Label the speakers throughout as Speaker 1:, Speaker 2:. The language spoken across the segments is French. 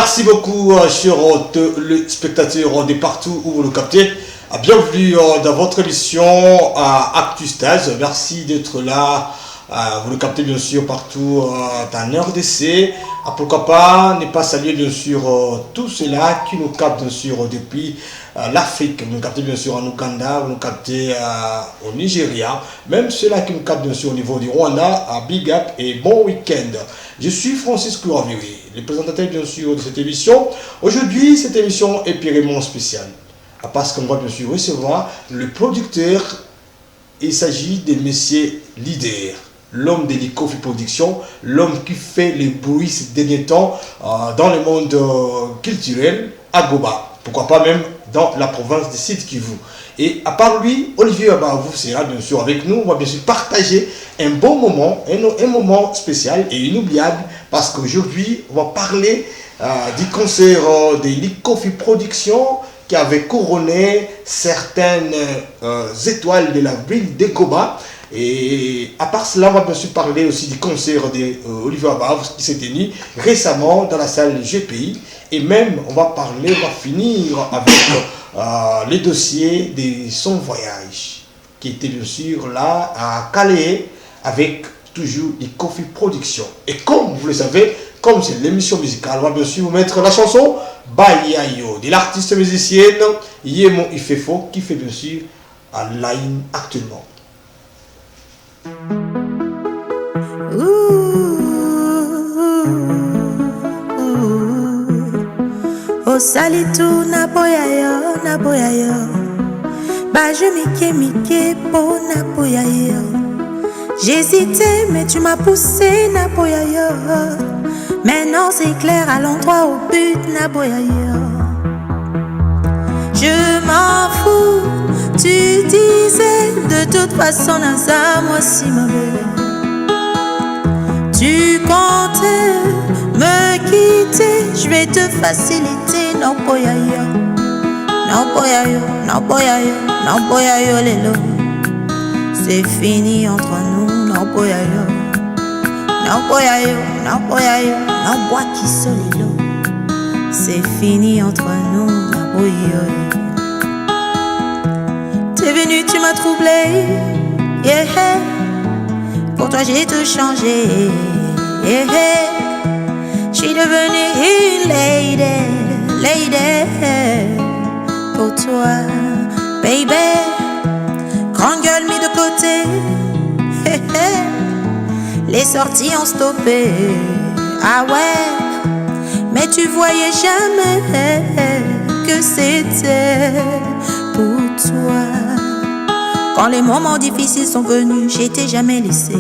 Speaker 1: Merci beaucoup, chers spectateurs de partout où vous nous captez. Bienvenue dans votre émission Actu Stage. Merci d'être là. Vous nous captez bien sûr partout dans RDC. Pourquoi pas ne pas saluer bien sûr tous ceux-là qui nous captent bien sûr depuis l'Afrique. Vous nous captez bien sûr en Ouganda, vous nous captez au Nigeria. Même ceux-là qui nous captent bien sûr au niveau du Rwanda. Big up et bon week-end. Je suis Francis Kouraviri, le présentateur bien sûr de cette émission. Aujourd'hui, cette émission est purement spéciale. Parce qu'on va bien sûr recevoir le producteur. Il s'agit de Monsieur Leader, l'homme de l'Ikofi Production, l'homme qui fait les bruits ces derniers temps dans le monde culturel à Goba. Pourquoi pas même dans la province de Sud Kivu. Et à part lui, Olivier Abavou sera bien sûr avec nous. On va bien sûr partager un bon moment, un moment spécial et inoubliable. Parce qu'aujourd'hui, on va parler du concert de l'Ikofi Production qui avait couronné certaines étoiles de la ville de Goba. Et à part cela, on va bien sûr parler aussi du concert d'Olivier Abavou qui s'est tenu récemment dans la salle GPI. Et même, on va finir avec les dossiers de son voyage, qui était bien sûr là à Calais, avec toujours l'Ikofi Production. Et comme vous le savez, comme c'est l'émission musicale, on va bien sûr vous mettre la chanson Bayayo de l'artiste musicienne Yemo Ifefo, qui fait bien sûr un line actuellement.
Speaker 2: Salitu na boya yo Bah je mike po na boya yo. J'hésitais mais tu m'as poussé na boya yo. Maintenant c'est clair, allons droit au but na boya yo. Je m'en fous, tu disais de toute façon naza moi si ma belle. Tu comptais me quitter, je vais te faciliter. No boya yo, no boya yo, no boya yo, no boya yo lelo. C'est fini entre nous, no boya yo. No boya yo, no boya yo, no bois qui solilo. C'est fini entre nous, no boya yo. T'es venu, tu m'as troublé, yeah. Pour toi j'ai tout changé, yeah. J'suis devenue une lady, pour toi, baby. Grande gueule mis de côté, les sorties ont stoppé, ah ouais. Mais tu voyais jamais que c'était pour toi. Quand les moments difficiles sont venus, je t'ai jamais laissé.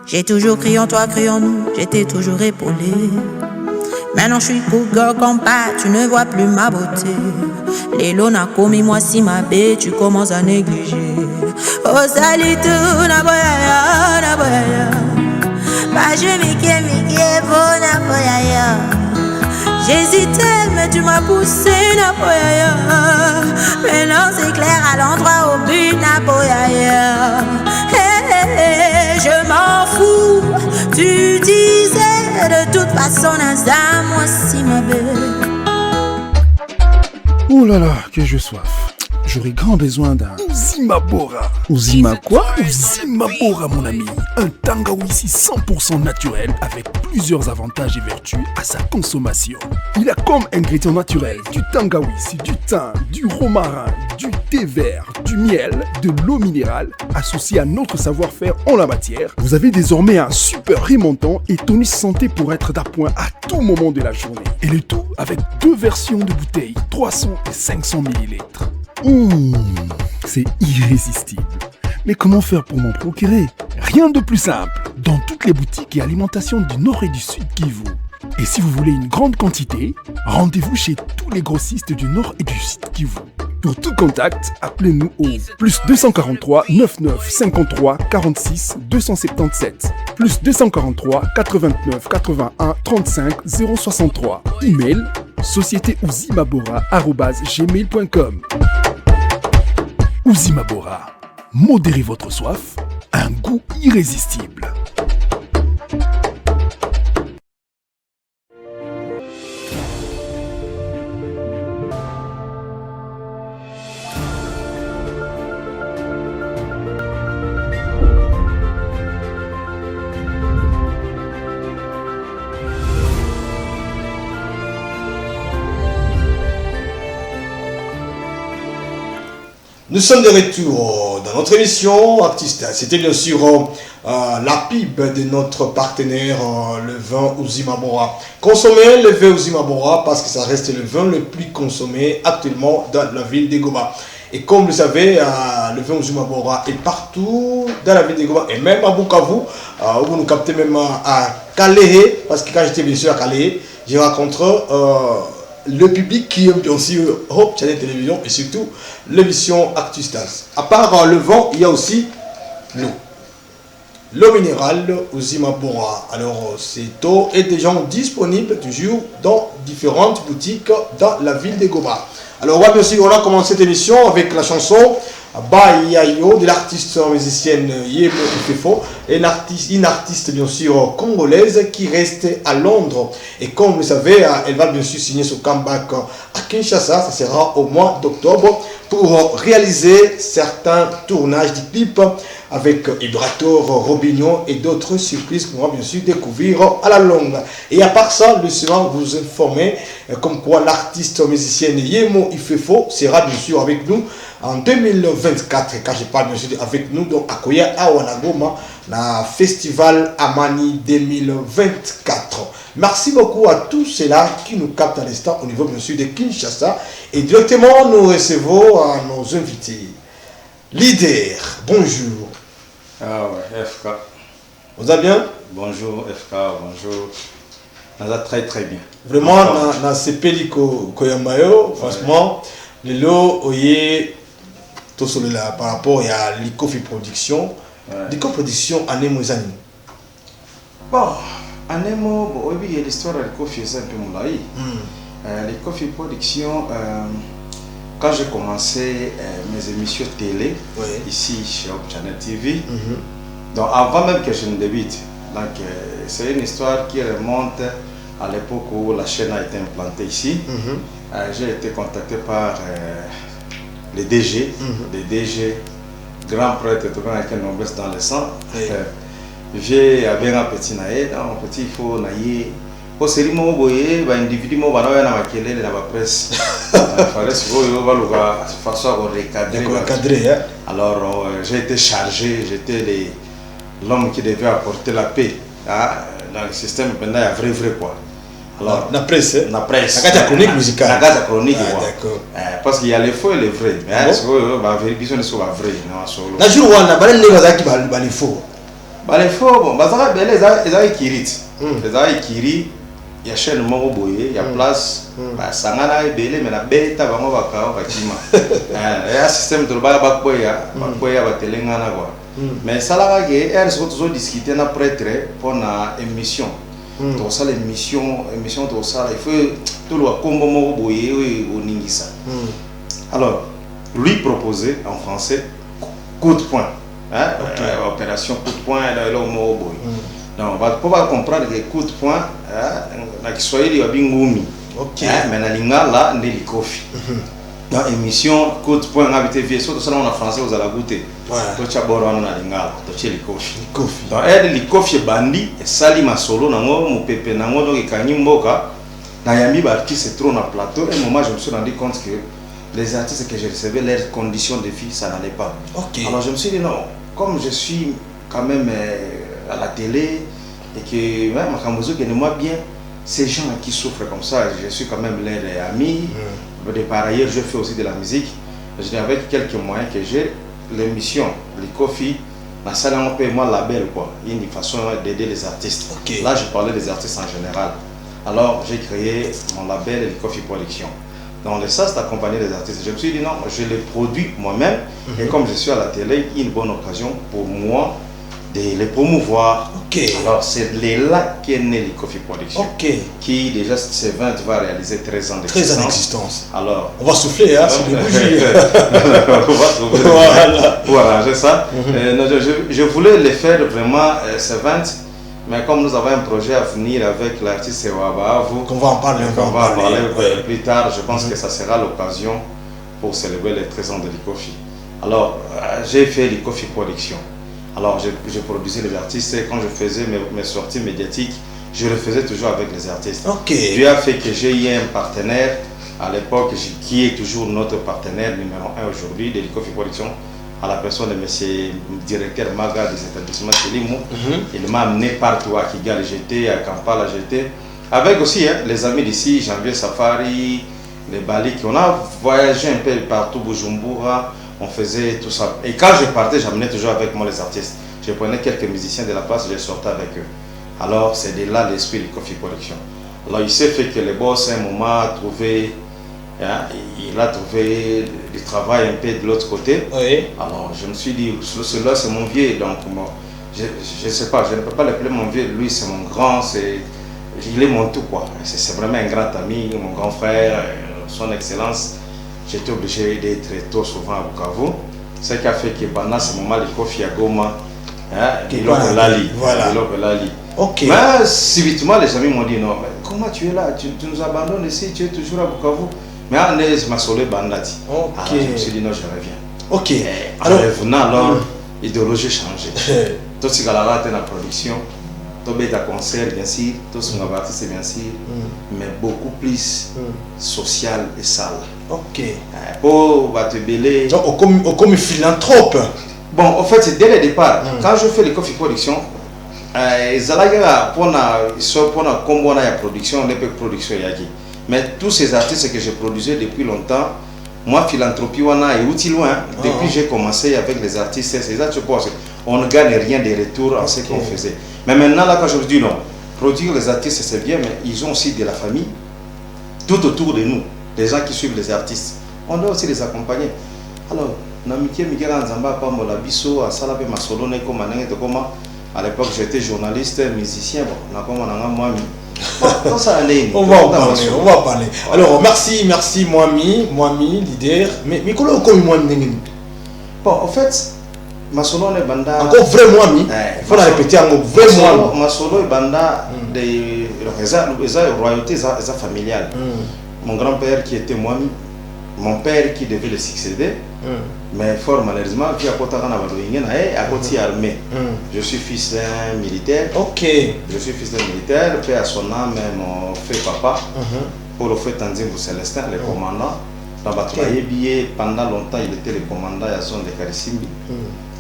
Speaker 2: J'ai toujours crié en toi, crié en nous, j'étais toujours épaulé. Maintenant je suis good girl combat, tu ne vois plus ma beauté. Les lots n'a commis moi si ma bête, tu commences à négliger. Oh salut tout, na boya ya. Bah je mike po na boya ya. J'hésitais mais tu m'as poussé na boya ya. Maintenant c'est clair, à l'endroit au but na boya ya. Je m'en fous, tu disais de toute façon naza moi si ma belle.
Speaker 3: Oh là là, que j'ai soif. J'aurais grand besoin d'un Uzimabora. Uzima quoi? Uzimabora mon ami. Un tangawizi 100% naturel avec plusieurs avantages et vertus à sa consommation. Il a comme ingrédients naturels du tangawizi, du thym, du romarin, du thé vert, du miel, de l'eau minérale associée à notre savoir-faire en la matière. Vous avez désormais un super remontant et tonus santé pour être d'appoint à tout moment de la journée. Et le tout avec 2 versions de bouteilles, 300 et 500 ml. C'est irrésistible. Mais comment faire pour m'en procurer? Rien de plus simple. Dans toutes les boutiques et alimentations du Nord et du Sud Kivu. Et si vous voulez une grande quantité, rendez-vous chez tous les grossistes du Nord et du Sud Kivu. Pour tout contact, appelez-nous au plus 243 99 53 46 277 plus 243 89 81 35 063. Email sociétéouzimabora@gmail.com. Uzimabora, modérez votre soif, un goût irrésistible.
Speaker 1: Nous sommes de retour dans notre émission Actista. C'était bien sûr la pub de notre partenaire, le vin Uzimabora. Consommez le vin Uzimabora parce que ça reste le vin le plus consommé actuellement dans la ville de Goma. Et comme vous le savez, le vin Uzimabora est partout dans la ville de Goma et même à Bukavu, où vous nous captez même à Calais, parce que quand j'étais bien sûr à Calais, j'ai rencontré le public qui aime bien sûr Hope Channel Télévision et surtout l'émission Actustas. À part le vent, il y a aussi l'eau. L'eau minérale Uzimabora. Alors, cette eau est déjà disponible toujours dans différentes boutiques dans la ville de Goma. Alors, bien sûr, on a commencé cette émission avec la chanson Bayayo de l'artiste musicienne Yemo Ifefo, une artiste bien sûr congolaise qui reste à Londres. Et comme vous savez, elle va bien sûr signer son comeback à Kinshasa, ça sera au mois d'octobre, pour réaliser certains tournages de clips avec Ibrator, Robinho et d'autres surprises qu'on va bien sûr découvrir à la longue. Et à part ça, le soir vous informer comme quoi l'artiste musicienne Yemo Ifefo sera bien sûr avec nous en 2024. Quand je parle bien sûr avec nous, donc à Koya Awanagoma, le festival Amani 2024. Merci beaucoup à tous ceux-là qui nous captent à l'instant au niveau bien sûr de Kinshasa. Et directement, nous recevons nos invités. Leader, bonjour.
Speaker 4: Ah ouais, FK.
Speaker 1: Vous allez bien?
Speaker 4: Bonjour FK, bonjour. On va très très bien.
Speaker 1: Vraiment, dans ce pays Koyamayo, franchement, le lot, oye, tout sur là par rapport à l'Icofi Production. L'Icofi Production, en Emouzani.
Speaker 4: Bon, en Emo, il y a l'histoire de l'Icofi, c'est un peu moulaï. L'Icofi Production, quand j'ai commencé mes émissions télé, ici chez Hope Channel TV, donc avant même que je ne débute, donc c'est une histoire qui remonte à l'époque où la chaîne a été implantée ici. J'ai été contacté par les DG, les DG, grand prêtre, tout avec un noblesse dans le sang. J'ai un petit naïe, un petit faux naïe. Au série mo boye ba individu mo bana na makelele na ba presse fallait se voir le façon recadrer. Alors j'ai été chargé, j'étais l'homme qui devait apporter la paix dans le système pendant la vrai quoi. Alors
Speaker 1: la presse
Speaker 4: la
Speaker 1: chronique musicale,
Speaker 4: la chronique
Speaker 1: d'accord,
Speaker 4: parce qu'il y a les faux et les vrais, mais ba vérification sur la vraie non solo
Speaker 1: na jour wana ba ne bazaki ba les faux
Speaker 4: bon bazaka bele ezaki kirit ezaki kiri il y a chaîne moko boye, il y a place, sangana ebele mais na beta bango bakao bakima. Il y a système de bakoya batelengana quoi. Mais ça là que elles sont toujours discuter na prêtre pour na émission. Donc ça l'émission tout ça il faut tout le combo moko boye au ningisa. Alors lui proposer en français coup de poing. Opération coup de poing là le moko boye. Non, pour comprendre que coup de poing, na Kiswahili wa bingumi. Mais na lingala ndé l'Icofi. Dans émission coup de poing habité vie surtout ça en français vous allez goûter. To chaboro na lingala, to chez l'Icofi. Dans aide l'Icofi bandi et sali masolo nango mo pepe nango donc ekanyi mboka na yambi ba artiste trop na plateau et moment je me suis rendu compte que les artistes que je recevais leurs conditions de vie ça n'allait pas. Alors je me suis dit non, comme je suis quand même à la télé et que même moi bien ces gens qui souffrent comme ça, je suis quand même leurs amis. Par ailleurs je fais aussi de la musique. Je dis avec quelques moyens que j'ai l'émission l'Icofi la salle on peut moi label quoi, une façon d'aider les artistes. Là je parlais des artistes en général. Alors j'ai créé mon label l'Icofi Production. Dans le sas d'accompagner les artistes. Je me suis dit non, je les produis moi-même et comme je suis à la télé, une bonne occasion pour moi de les promouvoir. Alors c'est là qu'est né l'Icofi Production. Qui déjà ce 20 va réaliser 13 ans d'existence. Alors
Speaker 1: on va souffler sur les bougies.
Speaker 4: On va souffler pour arranger ça. Je voulais les faire vraiment ce 20. Mais comme nous avons un projet à venir avec l'artiste Sewaba,
Speaker 1: qu'on va en parler,
Speaker 4: plus tard, je pense que ça sera l'occasion pour célébrer les 13 ans de l'Icofi. Alors, j'ai fait l'Icofi Production. Alors, je produisais les artistes et quand je faisais mes sorties médiatiques, je le faisais toujours avec les artistes.
Speaker 1: Ok.
Speaker 4: Dieu a fait que j'ai eu un partenaire à l'époque qui est toujours notre partenaire numéro 1 aujourd'hui de l'Icofi Production, à la personne de monsieur directeur Maga des établissements Chélimou. Il m'a amené partout à Kigali, j'étais à Kampala, j'étais avec aussi les amis d'ici, Janvier Safari, les Balik. On a voyagé un peu partout, Bujumbura, on faisait tout ça. Et quand je partais, j'amenais toujours avec moi les artistes. Je prenais quelques musiciens de la place, je sortais avec eux. Alors c'est de là l'esprit du Coffee Production. Alors il s'est fait que le boss à un moment a trouvé, il a trouvé du travail un peu de l'autre côté.
Speaker 1: Oui.
Speaker 4: Alors je me suis dit, celui-là c'est mon vieux, donc moi, je ne sais pas, je ne peux pas l'appeler mon vieux, lui c'est mon grand, il est mon tout quoi. C'est vraiment un grand ami, mon grand frère, son excellence. J'étais obligé d'être tôt souvent à Bukavu. Ce qui a fait que pendant ce moment, le Kofi à Goma, il a
Speaker 1: Ok.
Speaker 4: Mais subitement, les amis m'ont dit non, mais comment tu es là, tu nous abandonnes ici, tu es toujours à Bukavu. Mais on est Massolé Bandati.
Speaker 1: Ok.
Speaker 4: Alors je me suis dit non, je reviens.
Speaker 1: Ok.
Speaker 4: Alors, revenant, l'idéologie changée. Tout ce qui a la production, tout le concert, bien sûr, tout ce qui a artiste, bien sûr, mais beaucoup plus social et sale.
Speaker 1: Ok.
Speaker 4: Pour te bêler.
Speaker 1: Donc, comme philanthrope.
Speaker 4: Bon, en fait, c'est dès le départ. Quand je fais les Coffee Production, pour la production, on peut production. Mais tous ces artistes que j'ai produisés depuis longtemps, moi, philanthropie, est outil loin. Depuis que j'ai commencé avec les artistes, c'est ça, je pense. On ne gagne rien de retour en ce qu'on faisait. Mais maintenant, là, quand je vous dis non, produire les artistes, c'est bien, mais ils ont aussi de la famille tout autour de nous, des gens qui suivent les artistes. On doit aussi les accompagner. Alors, à l'époque, j'étais journaliste, musicien.
Speaker 1: On va en parler. Alors, merci Moami, leader. Mais comment on Moami?
Speaker 4: Bon, en fait, Masolo et Banda.
Speaker 1: Encore vrai Moami. Il faut la répéter en vrai Moami.
Speaker 4: Masolo et Banda, des royautés familiales. Mon grand-père qui était Moami, mon père qui devait le succéder, mais fort malheureusement, qui a côté armée. Je suis fils d'un militaire.
Speaker 1: Ok.
Speaker 4: Je suis fils d'un militaire, paix à son âme, mon fait papa, pour le fait Tanzim Célestin, le commandant. Pendant longtemps, il était le commandant à la zone de Karisimbi.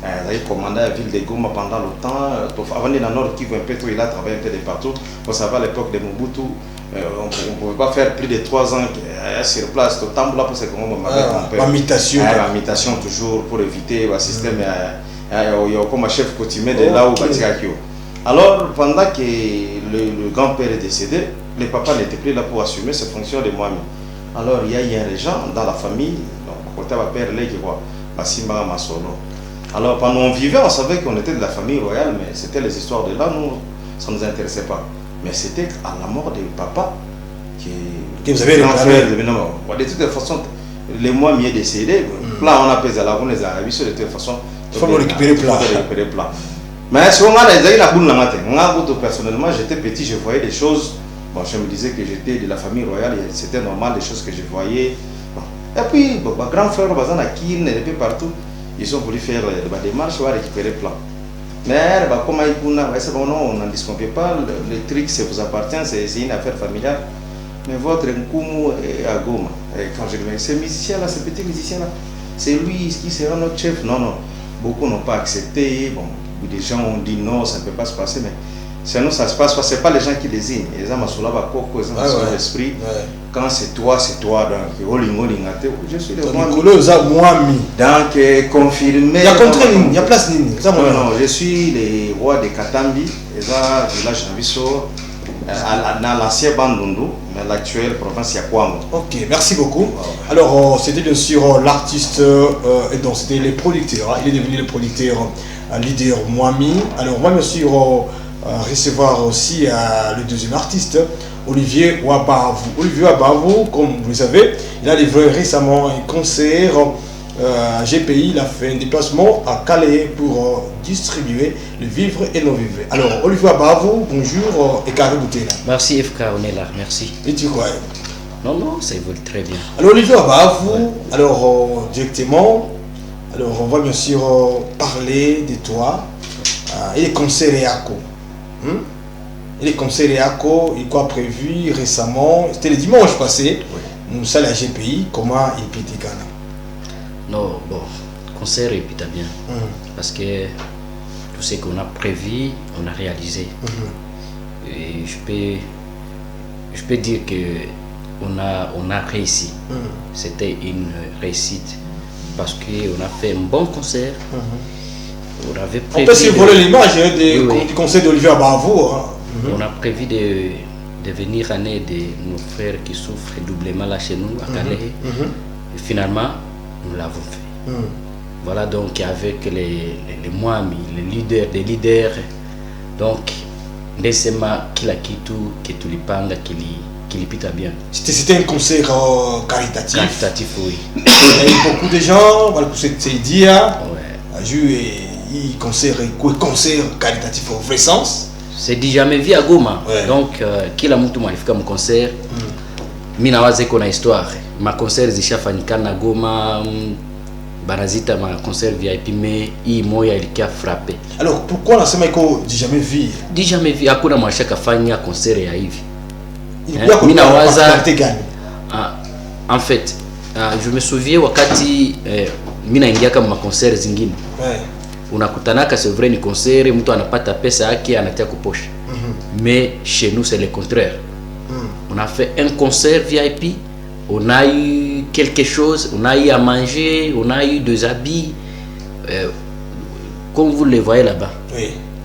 Speaker 4: Il a commandé à la ville de Goma pendant longtemps. Avant de Nord Kivu, un peu trop, il a travaillé un peu de partout. Vous savez, à l'époque de Mobutu, on ne pouvait pas faire plus de 3 ans sur place. Tout le temps, là, pour ce que mon
Speaker 1: mutation.
Speaker 4: Mutation toujours pour éviter le système. Il y a comme un chef coutumier de là où Batikakio. Alors, pendant que le grand-père est décédé, le papa n'était plus là pour assumer ses fonctions de moi-même. Alors, il y a eu un régent dans la famille, donc, côté de père, qui voit Bassimba Masolo. Alors, pendant qu'on vivait, on savait qu'on était de la famille royale, mais c'était les histoires de là, nous, ça ne nous intéressait pas. Mais c'était à la mort de papa
Speaker 1: que vous avez
Speaker 4: réclamé. De toute façon, les mois m'y est décédé. Là, on a pesé à la ronde des Arabes, de toute façon.
Speaker 1: Il faut récupérer plat.
Speaker 4: Mais si on a la boule matin, personnellement, j'étais petit, je voyais des choses. Bon, je me disais que j'étais de la famille royale, c'était normal, les choses que je voyais. Bon. Et puis, mon grand frère, Bazan, depuis partout, ils ont voulu faire des démarches pour récupérer le plan. Mais comme on n'en disconvient pas, le truc, ça vous appartient, c'est une affaire familiale. Mais votre Nkumu est à Goma. Et quand je dis, ce musicien-là, ce petit musicien-là, c'est lui qui sera notre chef. Non, non. Beaucoup n'ont pas accepté. Bon, des gens ont dit non, ça ne peut pas se passer. Mais chez nous, ça se passe. Ce n'est pas les gens qui désignent. Les gens sont là, ils ont l'esprit. Quand c'est toi, donc, je suis le
Speaker 1: Moami.
Speaker 4: Donc, confirmé.
Speaker 1: Il y a contraire, il y a place.
Speaker 4: Non, non, je suis le roi de Katambi, et ça, village Nabiso, dans l'ancien Bandundu, mais l'actuelle province Yakwamo.
Speaker 1: Ok, merci beaucoup. Alors, c'était bien sûr l'artiste, et donc c'était les producteurs. Il est devenu le producteur leader Moami. Alors, on va bien sûr recevoir aussi le deuxième artiste, Olivier Ouabavou. Olivier Ouabavou, comme vous le savez, il a livré récemment un concert à GPI. Il a fait un déplacement à Calais pour distribuer le vivre et non-vivre. Alors, Olivier Ouabavou, bonjour et carré bouteille.
Speaker 5: Merci FK, on est là, merci.
Speaker 1: Et tu crois?
Speaker 5: Non, non, ça évolue très bien.
Speaker 1: Alors, Olivier Ouabavou, alors directement, alors on va bien sûr parler de toi et des concerts et à quoi. Et les concerts EACO, il quoi prévu récemment, c'était le dimanche passé, nous sommes à GPI, comment il peut être Ghana?
Speaker 5: Non, bon, concert et puis t'as bien. Parce que tout ce qu'on a prévu, on a réalisé. Et je peux dire que on a réussi. C'était une réussite parce qu'on a fait un bon concert. On avait prévu.
Speaker 1: On peut survoler l'image du concert d'Olivier Abavo.
Speaker 5: On a prévu de venir en aide de nos frères qui souffrent doublement là chez nous, à Calais. Et finalement, nous l'avons fait. Voilà donc avec les Mwami, les leaders. Donc, laissez-moi qu'il a quitté, que tu lui parles, qu'il pita bien.
Speaker 1: C'était un concert caritatif.
Speaker 5: Caritatif, oui.
Speaker 1: Il y a eu beaucoup de gens, voilà, pour cette idée. A joué un concert caritatif au vrai sens.
Speaker 5: C'est dit jamais vu à Goma. Donc, qui l'a monté malifika mon concert. Mina waze kona histoire. Ma concert zishafanyika na Goma. Banazita ma concert VIP mais hii moya ilikia frappé.
Speaker 1: Alors pourquoi on a sema iko dit jamais vu?
Speaker 5: Dit jamais vu hakuna mwasha kafanya concert ya hivi.
Speaker 1: Mina waza
Speaker 5: en fait je me souviens wakati mina ingia kama concert zingine. Unakutanaka c'est vrai ni concert mtu anapata pesa yake anatia kuposha. Mais chez nous c'est le contraire. On a fait un concert VIP. On a eu quelque chose, on a eu à manger, on a eu des habits, comme vous le voyez là-bas.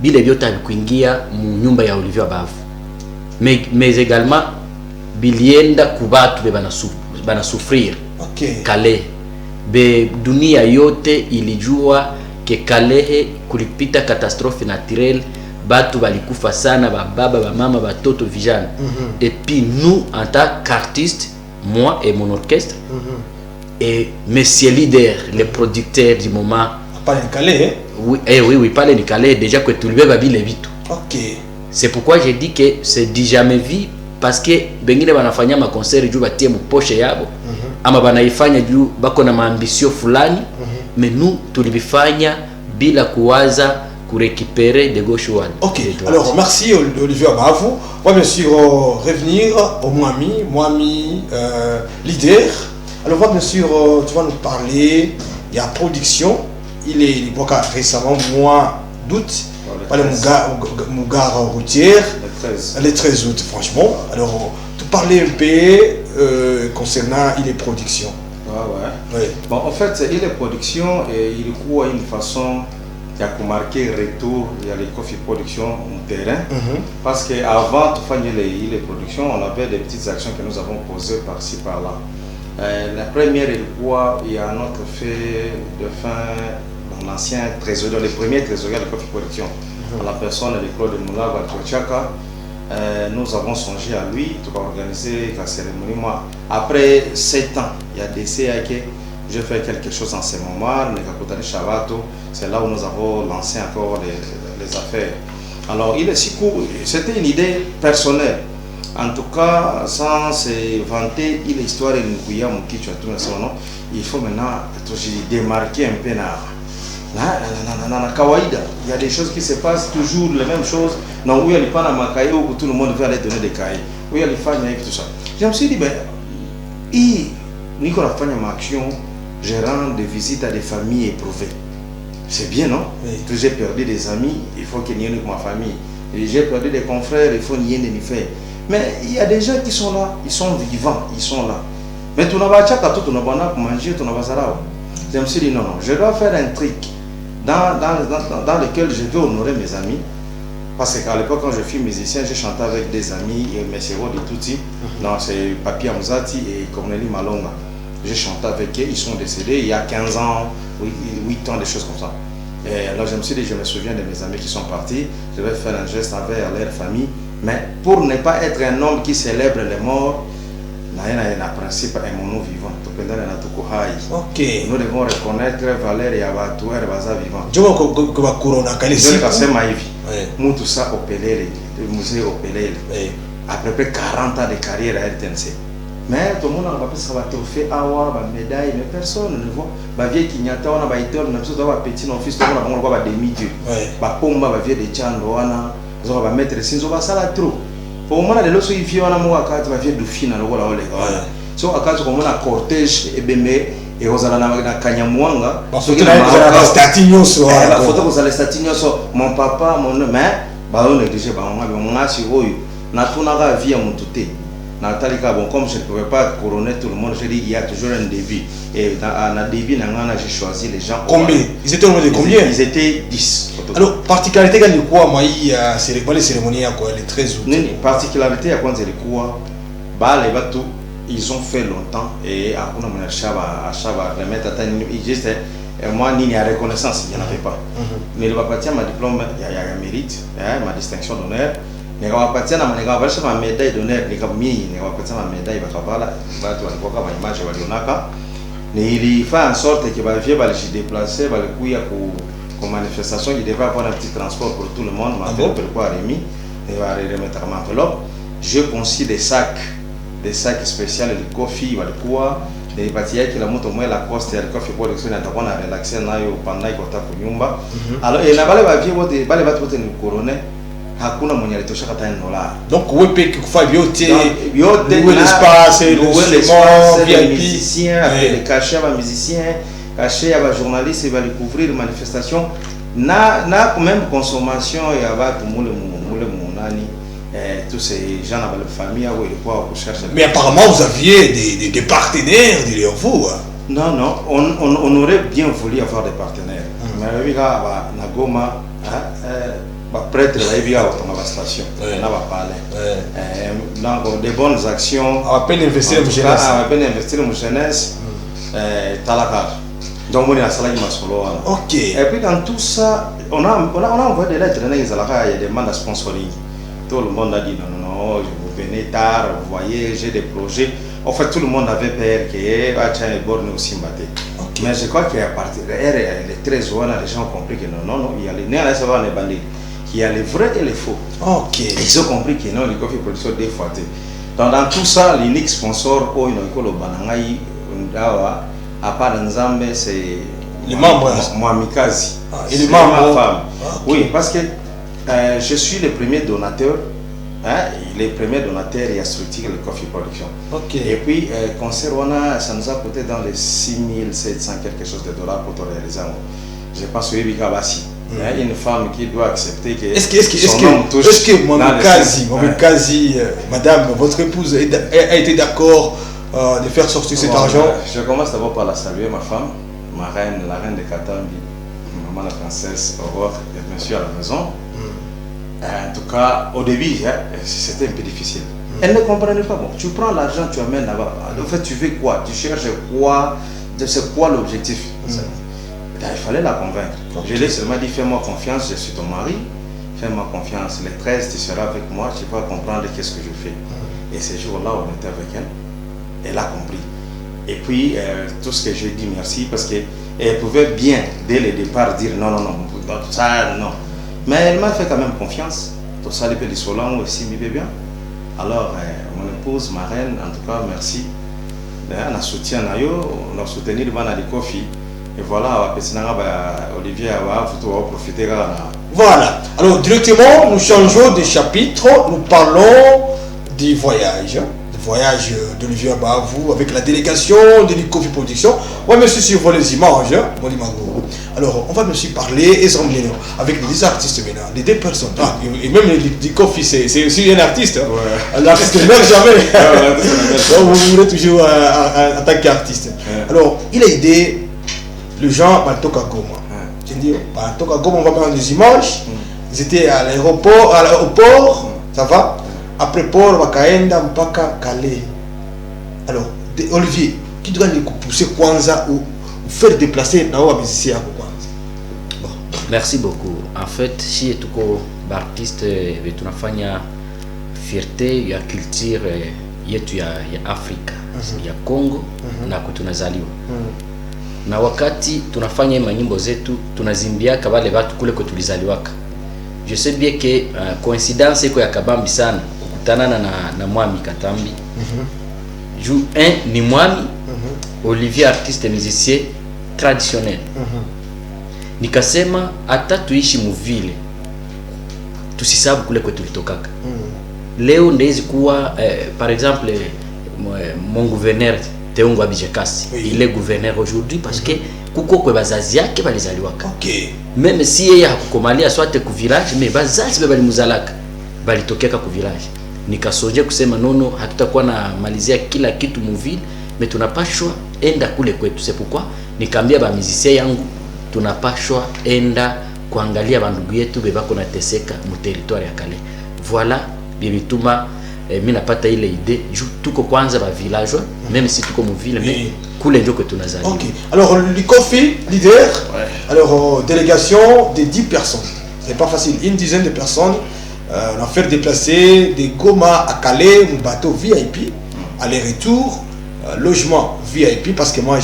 Speaker 5: Bile biota kuingia nyumba ya Olivier Abavo. Mais également bilienda kubatu bana souffrir. Calais. Be dunia yote ilijua ke Calais kulipita catastrophe naturelle, batu balikufa sana, baba, mama, batoto vijana. Et puis nous en tant qu'artistes, moi et mon orchestre, et monsieur leader, le producteur du moment.
Speaker 1: Pas les Calais,
Speaker 5: oui, pas les Calais, déjà que tout le monde va bien les vite. C'est pourquoi j'ai dit que c'est dit jamais vu, parce que bengine banafanya ma concert juu batie mu poche yabo, ama banaifanya juu bako na maambisio fulani, mais nous tulibifanya bila kuwaza récupérer de gauche ou à
Speaker 1: droite. Alors merci Olivier Abavo. On va bien sûr revenir au Mwami leader. Alors on va bien sûr, tu vas nous parler, il y a production, il est récemment mois d'août, par le Mougar routière, le 13 août franchement. Alors tu parlais un peu concernant il est production.
Speaker 4: Bon, en fait, il est production et il croit une façon qui a marqué retour il y a les coffee production au terrain parce que avant de faire les productions on avait des petites actions que nous avons posées par-ci par-là. La première il y a notre fait de fin dans l'ancien trésorier, dans les premiers trésoriers de coffee production, la personne de Claude Moula Valtochaka. Nous avons songé à lui pour organiser la cérémonie. Moi, après 7 ans, il y a des CAK. Je fais quelque chose en ce moment, c'est là où nous avons lancé encore les affaires. Alors, c'était une idée personnelle. En tout cas, sans se vanter, il est histoire de Nkouya Moukichu, il faut maintenant démarquer un peu. Il y a des choses qui se passent toujours les mêmes choses. Non, où il y a les panneaux macaïs où tout le monde veut aller donner des cahiers. Où il y a les fans et tout ça. Je me suis dit, Nicolas Fagna ma action. Je rends des visites à des familles éprouvées. C'est bien, non? Que j'ai perdu des amis, il faut qu'il y ait une ma famille. J'ai perdu des confrères, il faut qu'il y ait une famille. Mais il y a des gens qui sont là, ils sont vivants, ils sont là. Mais tu n'as pas tout, tu n'as pas pour manger, tu n'as pas ça. Je me suis dit, non, je dois faire un truc dans lequel je vais honorer mes amis. Parce qu'à l'époque, quand je suis musicien, j'ai chanté avec des amis, M. de Touti, c'est Papi Amzati et Cornélie Malonga. J'ai chanté avec eux, ils sont décédés il y a 15 ans, 8 ans, des choses comme ça. Et alors je me suis dit, je me souviens de mes amis qui sont partis, je vais faire un geste envers leur famille, mais pour ne pas être un homme qui célèbre les morts, un principe est mon nom vivant. Nous devons reconnaître Valère et Abatouer Baza vivant. Je vais passer ma vie. Tout ça au Pelé, le musée au Pelé. À peu près 40 ans de carrière à RTNC. Mais tout le monde a ça va trophée awa médaille mais personne ne voit ba vie qui nyata on a ba idole na biso ba petit no fils on a demi dieu ba pomba ba vie de chando wana zo ba mettre sinzo ba sala trop pour moi na de loso ifi wana mo akati ba vie dufina lokola ole voilà so akati ko mona cortège ebembe et ozala na kanyamwanga
Speaker 1: soki na statinyo so
Speaker 4: ba photo ko sala statinyo so mon papa mon mère ba on négligé ba on a si oyo na tunaka vie mututé na talika bon comme je ne pouvais pas couronner tout le monde je dis il y a toujours un début et dans début na j'ai choisi les gens
Speaker 1: combien ils étaient au nombre de combien
Speaker 4: ils étaient 10
Speaker 1: alors particularité quand il quoi moi les cérémonies quoi les 13 août
Speaker 4: nini particularité ya kwanza ilikuwa bale batu ils ont fait longtemps et hakuna mwenye ashaba remettre hata juste moi nini ya reconnaissance il n'y en avait pas niliwapatia ma diplôme ya mérite ma distinction d'honneur nikawapatia na nikawapatia ma médaille d'honneur nikawapatia ma médaille bakabala watu walikuwa kama image walionaka nilifanya en sorte que bavie balishi déplacer balikuya ku manifestation il devait avoir un petit transport pour tout le monde ma père pourquoi Rémi et va remettre ma enveloppe je conçus des sacs spéciaux de coffee walikuwa nilipatia kila mtu mmoja la coste ya coffee production atakuwa na relaxer nayo pendant iko tapo nyumba alors et na bale bavie wote bale watu wote ni corona hakuna mwenye alitoshaka hata $1
Speaker 1: donc wewe kufanya yote
Speaker 4: louer
Speaker 1: l'espace
Speaker 4: les musiciens les cachets à musiciens cachets à journalistes va couvrir manifestation na quand même consommation ya watu mule munani tous ces gens dans la famille où il quoi recherche
Speaker 1: mais apparemment vous aviez des partenaires derrière vous
Speaker 4: non on aurait bien voulu avoir des partenaires mais oui là na Goma prêtre là il y a autant station on va parler donc des bonnes actions
Speaker 1: à peine investir
Speaker 4: en jeunesse talaka donc on est à Salagi Masolo
Speaker 1: ok
Speaker 4: et puis dans tout ça on a envoyé des lettres il y a des demandes de sponsoring tout le monde a dit non vous venez tard vous voyez j'ai des projets en fait tout le monde avait peur que tiens borne aussi maté mais je crois qu'à partir les 13 ans les gens ont compris que non il y a les néa ça va les bandits il y a les vrais et les faux
Speaker 1: ok
Speaker 4: ils ont compris que non les coffee production des fois donc dans tout ça l'unique sponsor au inokolo banangai ndawa à part Nzambe c'est
Speaker 1: les membres
Speaker 4: Mwamikazi
Speaker 1: et les membres
Speaker 4: femme oui parce que je suis le premier donateur les premiers donateurs et à structurer le coffee production. Et puis concert ça nous a coûté dans les 6700 quelque chose de dollars pour tout réaliser. Je pense que Ebika Bassi, une femme qui doit accepter que
Speaker 1: est-ce que Mwamikazi, madame, votre épouse a été d'accord de faire sortir cet argent?
Speaker 4: Je commence d'abord par la saluer, ma femme, ma reine, la reine de Katambi, maman la princesse Aurore et monsieur à la maison. En tout cas, au début, c'était un peu difficile. Elle ne comprenait pas. Bon, tu prends l'argent, tu amènes là-bas. En fait, tu fais quoi? Tu cherches quoi? C'est quoi l'objectif? Il fallait la convaincre. Je lui ai seulement dit, fais-moi confiance, je suis ton mari. Fais-moi confiance. Les 13, tu seras avec moi, tu vas comprendre qu'est-ce que je fais. Et ce jour-là, on était avec elle. Elle a compris. Et puis, tout ce que j'ai dit, merci, parce qu'elle pouvait bien, dès le départ, dire non, ça, non. Mais elle m'a fait quand même confiance. Tout ça, les pays Solan aussi, mi bien. Alors, mon épouse, ma reine, en tout cas, merci. On a soutenu, on a soutenu le Banali Kofi. Et voilà, Olivier va profiter.
Speaker 1: Voilà. Alors, directement, nous changeons de chapitre. Nous parlons du voyage. Voyage d'Olivier Abavou avec la délégation de l'Ikofi Production. Oui, monsieur, sur les images, alors on va monsieur parler avec les artistes maintenant, les deux personnes. Et même l'Ikofi, c'est aussi un artiste. L'artiste ne meurt jamais. Vous voulez toujours en tant qu'artiste. Alors, il a aidé le gens Baltoka Goma. J'ai dit, Baltoka Goma, on va prendre des images. Ils étaient à l'aéroport, ça va. Après Port, Wakaenda, Mpaka, Calais. Alors, Olivier, qui doit nous pousser Kwanza ou faire déplacer Nawa musicien à Kwanza?
Speaker 5: Bon, merci beaucoup. En fait, si tu es artiste, tu as fierté, il y a culture, il y a Afrika, il y a Congo, na kutunazaliwa. Na wakati tunafanya manyimbo zetu, tunazimbiaka wale watu kule kutulizaliwaka. Je sais bien que coïncidence iko ya kabambi sana kukutanana na Mwami Katambi. Jou ni Mwami Olivier artiste musicien traditionnel. Nikasema hata tuishi muvile tusisabu kule kwetu tulitokaka. Leo ndezi kuwa par exemple mon gouverneur Teungo Abidjakasi, il est gouverneur aujourd'hui parce que kuko kwa bazazi yake balizaliwaka. Même si yeye hakukomalia swate ku village, mais bazazi balimuzalaka balitokeka ku village. Nikasonje kusema nono, hatutakuwa na malizia kila kitu muvile, mais tunapashwa enda kule kwetu. C'est pourquoi nikaambia ba musicien yangu tunapashwa enda kuangalia bandugu yetu bebako na teseka mu territoire ya Kale. Voilà bibituma mimi napata ile idée tuko kwanza ba villageois, même si tuko mu ville, mais kule ndio que tunazali.
Speaker 1: OK. Alors l'ICOFI leader, alors délégation de 10 personnes. C'est pas facile, une dizaine de personnes. On a fait déplacer des Goma à Calais, un bateau VIP, aller-retour, logement VIP, parce que moi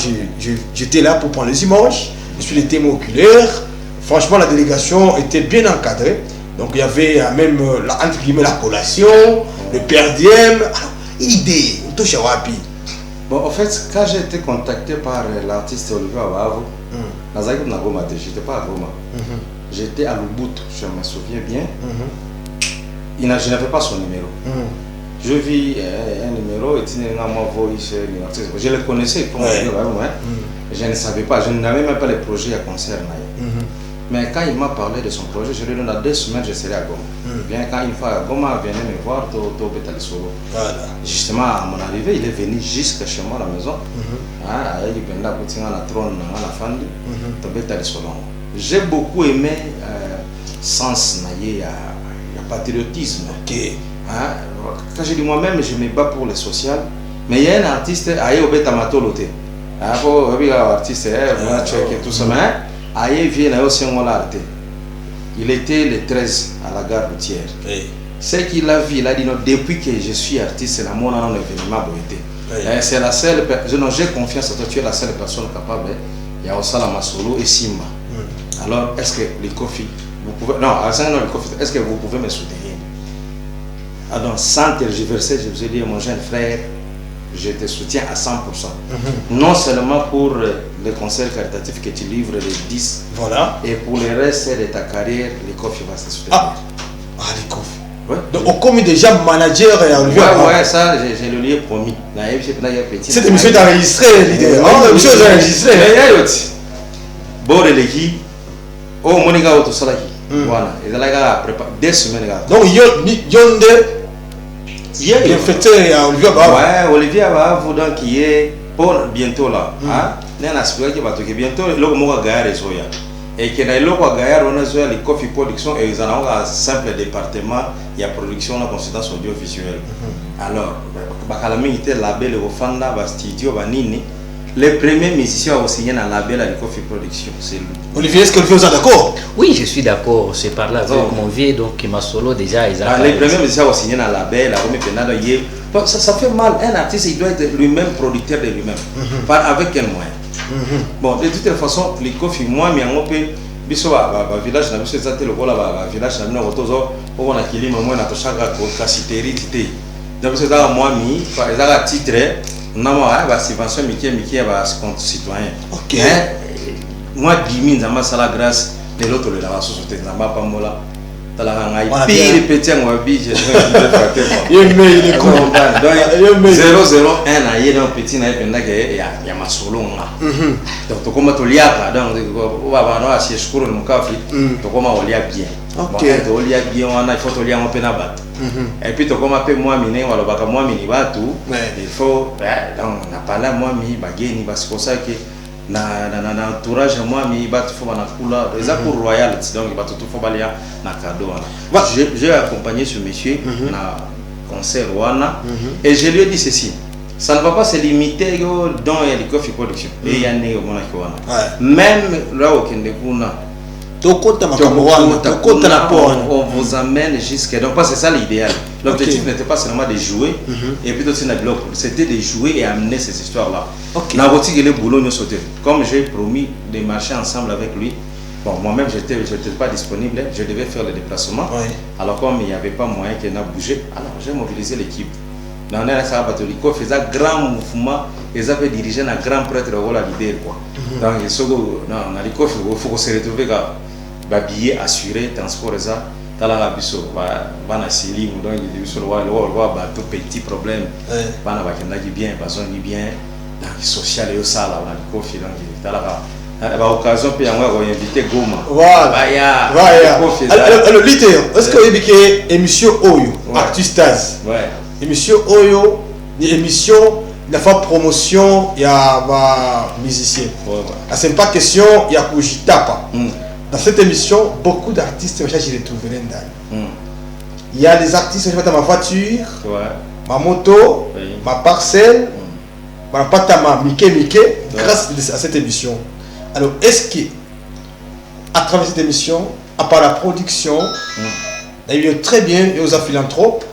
Speaker 1: j'étais là pour prendre les images, je suis le témoin oculaire. Franchement, la délégation était bien encadrée. Donc il y avait même entre guillemets la collation, le père diem. Alors, idée, on touche à Wapi.
Speaker 4: Bon, en fait, quand j'ai été contacté par l'artiste Olivier Abavo, j'étais pas à Goma. J'étais à Lubutu, je me souviens bien. Je n'avais pas son numéro. Je vis un numéro et je le connaissais, je ne savais pas, je n'avais même pas les projets à concert. Mais quand il m'a parlé de son projet, je lui ai dit dans 2 semaines, je serai à Goma. Bien quand une fois à Goma, venez me voir, justement à mon arrivée, il est venu jusqu'à chez moi à la maison. J'ai beaucoup aimé sens naïe patriotisme. Quand je dis moi-même, je me bats pour le social, mais il y a un artiste, Aye Obeta Matolote. Artiste, tout ça, Aye vient aussi en arte. Il était le 13 à la gare routière. Ce qu'il a vu, il a dit non, depuis que je suis artiste, c'est la mon événement. C'est la seule personne, j'ai confiance en toi, tu es la seule personne capable. Il y a Osala Solo et Simba. Alors, est-ce que les Kofi, vous pouvez, non, est-ce que vous pouvez me soutenir? Alors, sans tergiverser, je vous ai dit, mon jeune frère, je te soutiens à 100%. Non seulement pour les concerts caritatifs que tu livres les 10,
Speaker 1: voilà.
Speaker 4: Et pour le reste de ta carrière, les Kofi va se soutenir.
Speaker 1: Les Kofi. Ouais. Donc, on commet déjà manager et Olivier.
Speaker 4: Ouais, ça, je le lui ai promis.
Speaker 1: Cette émission est enregistrée, l'idée. L'émission est enregistrée.
Speaker 4: Bon, l'équipe. Oh, mon gars, tout ça là. Voilà. Et là, préparé 2 semaines.
Speaker 1: Donc, Yonde, il est fêté à Olivier Abavo.
Speaker 4: Ouais, Olivier Abavo, donc, qui est pour bientôt là. Il y a un aspect qui va toquer bientôt. Le mot à Gaïa et Soya. Et qu'il y a le mot à Gaïa, on a les Kofi Production et ils en ont un simple département. Il y a production, la consultance audiovisuelle. Alors, Bakalami était label au Fanda, studio, Banini. Le premier musicien a signé un label à Kofi Production, c'est lui.
Speaker 1: Olivier, est-ce que vous êtes d'accord?
Speaker 5: Oui, je suis d'accord. C'est par là avec mon vieux, donc ma solo déjà.
Speaker 4: Les premiers musiciens ont signé un label, ça fait mal. Un artiste, il doit être lui-même producteur de lui-même. Avec quel moyen? Bon, de toute façon, les Kofi, moi, mais on peut. Biso village na biso ezate lokola village na bino kotozo okona kilima mwana toshaka ko kasiteri tite donc c'est ça moi mi ezaka titre na moi ba subvention miki ba compte citoyen. OK. Moi dimi nzamba sala grâce de l'autre le la société nzamba pa mola tala ngai pire petit ngwa bi je il est content donc 001 na yé donc petit na ependa ke ya masolo nga donc to koma to liaka donc ba ba no asi shukuru ni mukafi to koma olia bien. OK. To olia bien wana il faut to lia mo pena bat et puis to koma pe moi mine wala baka moi mini batu il faut donc na pala moi mi bageni parce que ça que na entourage moi mi batu faut na kula les accords royalty donc batu tout faut balia na cadeau wana. J'ai accompagné ce monsieur na concert wana et je lui ai dit ceci, ça ne va pas se limiter dans les Kofi Production et ya ne mona ki wana même là au kende kuna on vous amène jusqu'à donc c'est ça l'idéal. L'objectif n'était pas seulement de jouer et puis aussi c'était de jouer et amener ces histoires là. Comme j'ai promis de marcher ensemble avec lui. Bon, moi-même j'étais pas disponible, je devais faire le déplacement. Alors comme il n'y avait pas moyen qu'il n'a bougé, alors j'ai mobilisé l'équipe. Dans les Sabatolico faisait un grand mouvement, ils avaient dirigé un grand prêtre au la leader quoi. Donc il faut se retrouver billet assuré, transport et ça. talaka biso bana silimu donc biso wa bato petit problème bana bakendaki bien bazongi bien donc social yo sala na kofi donc talaka ba occasion pe yango ko inviter Goma
Speaker 1: voilà alors leader est-ce que yebike émission oyo Actu-Stars émission oyo ni émission la fa promotion ya ba musicien c'est pas question ya kujitapa. Dans cette émission, beaucoup d'artistes je les trouverai dans. Il y a des artistes qui ont ma voiture, ma moto, ma parcelle, ma patama, Mickey, grâce à cette émission. Alors, est-ce que, à travers cette émission, à part la production, il y a très bien et aux philanthropes,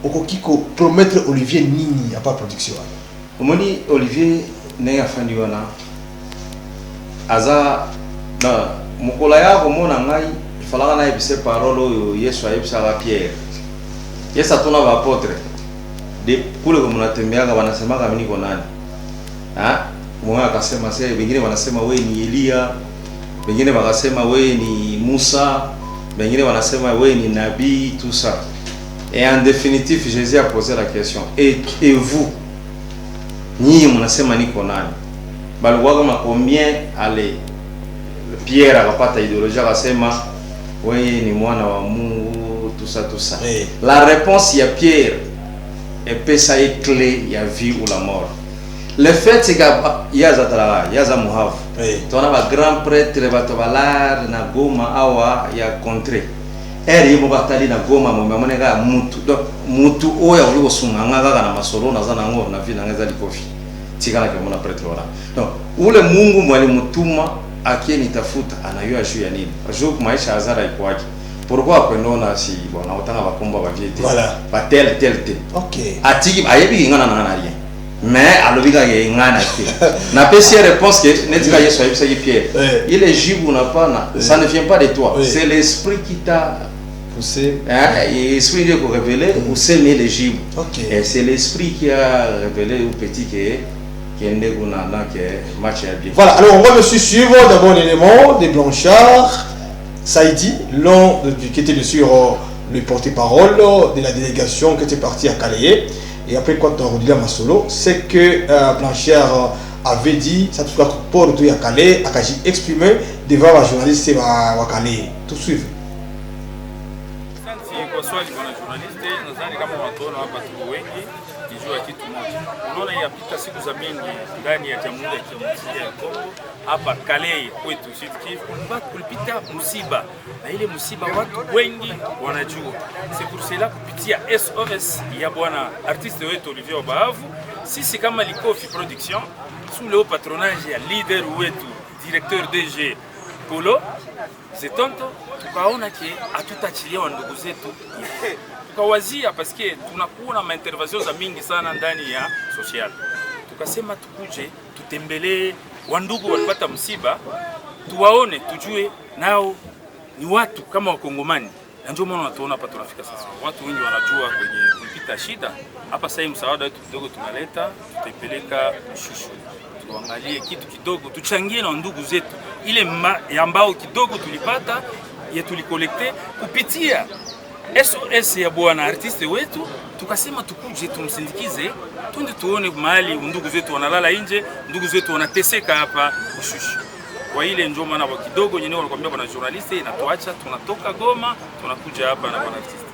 Speaker 1: au Kiko promettre Olivier Nini à part production.
Speaker 4: Omoni Olivier n'est pas fan Aza mukola ya komona ngai ifalaka na ebise parole oyo Yesu ayebisaka Pierre. Yesu atuna ba apôtre de kule komona tembeaka wanasemaka mimi niko nani? Mmoja akasema sasa wengine wanasema wewe ni Elia, wengine wakasema wewe ni Musa, wengine wanasema wewe ni nabii, tout ça. Et en définitive Jésus a posé la question et vous ni mnasema niko nani? Balikuwa kama combien allez Pierre akapata idéologie akasema wewe ni mwana wa Mungu tout ça. La réponse ya Pierre est ça est clé ya vie ou la mort. Le fait c'est que yaza muhavu tona ba grand prêtre bato balar na Goma awa ya contrée eri mo batali na Goma mo mamoneka mutu oya uli osunganga kaka na masolo na zana ngo na vina ngeza likofi tikana ke mona prêtre wala donc ule Mungu mwalimutuma akinitafuta anayua juu ya nini juu maisha azara iko wapi pourquoi kwendona si bona utanga bakomba ba viete ba tel OK atiki ayebi ngana na rien mais alobika ye ngana te na pesi réponse que netika Yesu ayebisa ki Pierre il est jibu na pas ça ne vient pas de toi c'est l'esprit qui t'a poussé l'esprit qui a révélé ou c'est les jibu et c'est l'esprit qui a révélé au petit que
Speaker 1: voilà, alors on va me suivre d'abord l'élément des Blanchard, Saïdi, l'un qui était sur le porte-parole de la délégation qui était partie à Calais. Et après, quand on redit à Masolo, c'est que Blanchard avait dit, ça tout cas pour retourner à Calais, à exprimé devant la journaliste à Calais. Tout suivre.
Speaker 6: Kitu moja unaona yapita siku za mingi ndani ya Jamhuri ya Kidemokrasia ya Kongo hapa Calais kwetu Sud Kivu kulipita msiba na ile msiba watu wengi wanajua. C'est pour cela kupitia SOS ya bwana artiste wetu Olivier Obahavu sisi kama Likofi Production sous le patronage ya leader wetu directeur DG Polo Zetonto tukaona ke hatutachilia ndugu zetu tukawazia paske tunakuwa na intervention za mingi sana ndani ya social. Tukasema tukuje tutembelee wandugu walipata msiba tuwaone tujue nao ni watu kama wakongomani. Na ndio maana tunaona hapa tunafika sasa. Watu wengi wanajua kwenye kupita shida. Hapa sasa msaada wetu kidogo tunaleta, tutapeleka shushu. Tuangalie kitu kidogo, tuchangie na ndugu zetu. Ile ambao kidogo tulipata ya tulikolekte kupitia SOS ya bwana artiste wetu, tukasema tukuje tumsindikize, twende tuone mahali ndugu zetu wanalala nje, ndugu zetu wanateseka hapa Ushushu. Kwa ile ndio maana kwa kidogo nyenye wanakuambia bwana journaliste inatuacha tunatoka Goma tunakuja hapa na bwana artiste.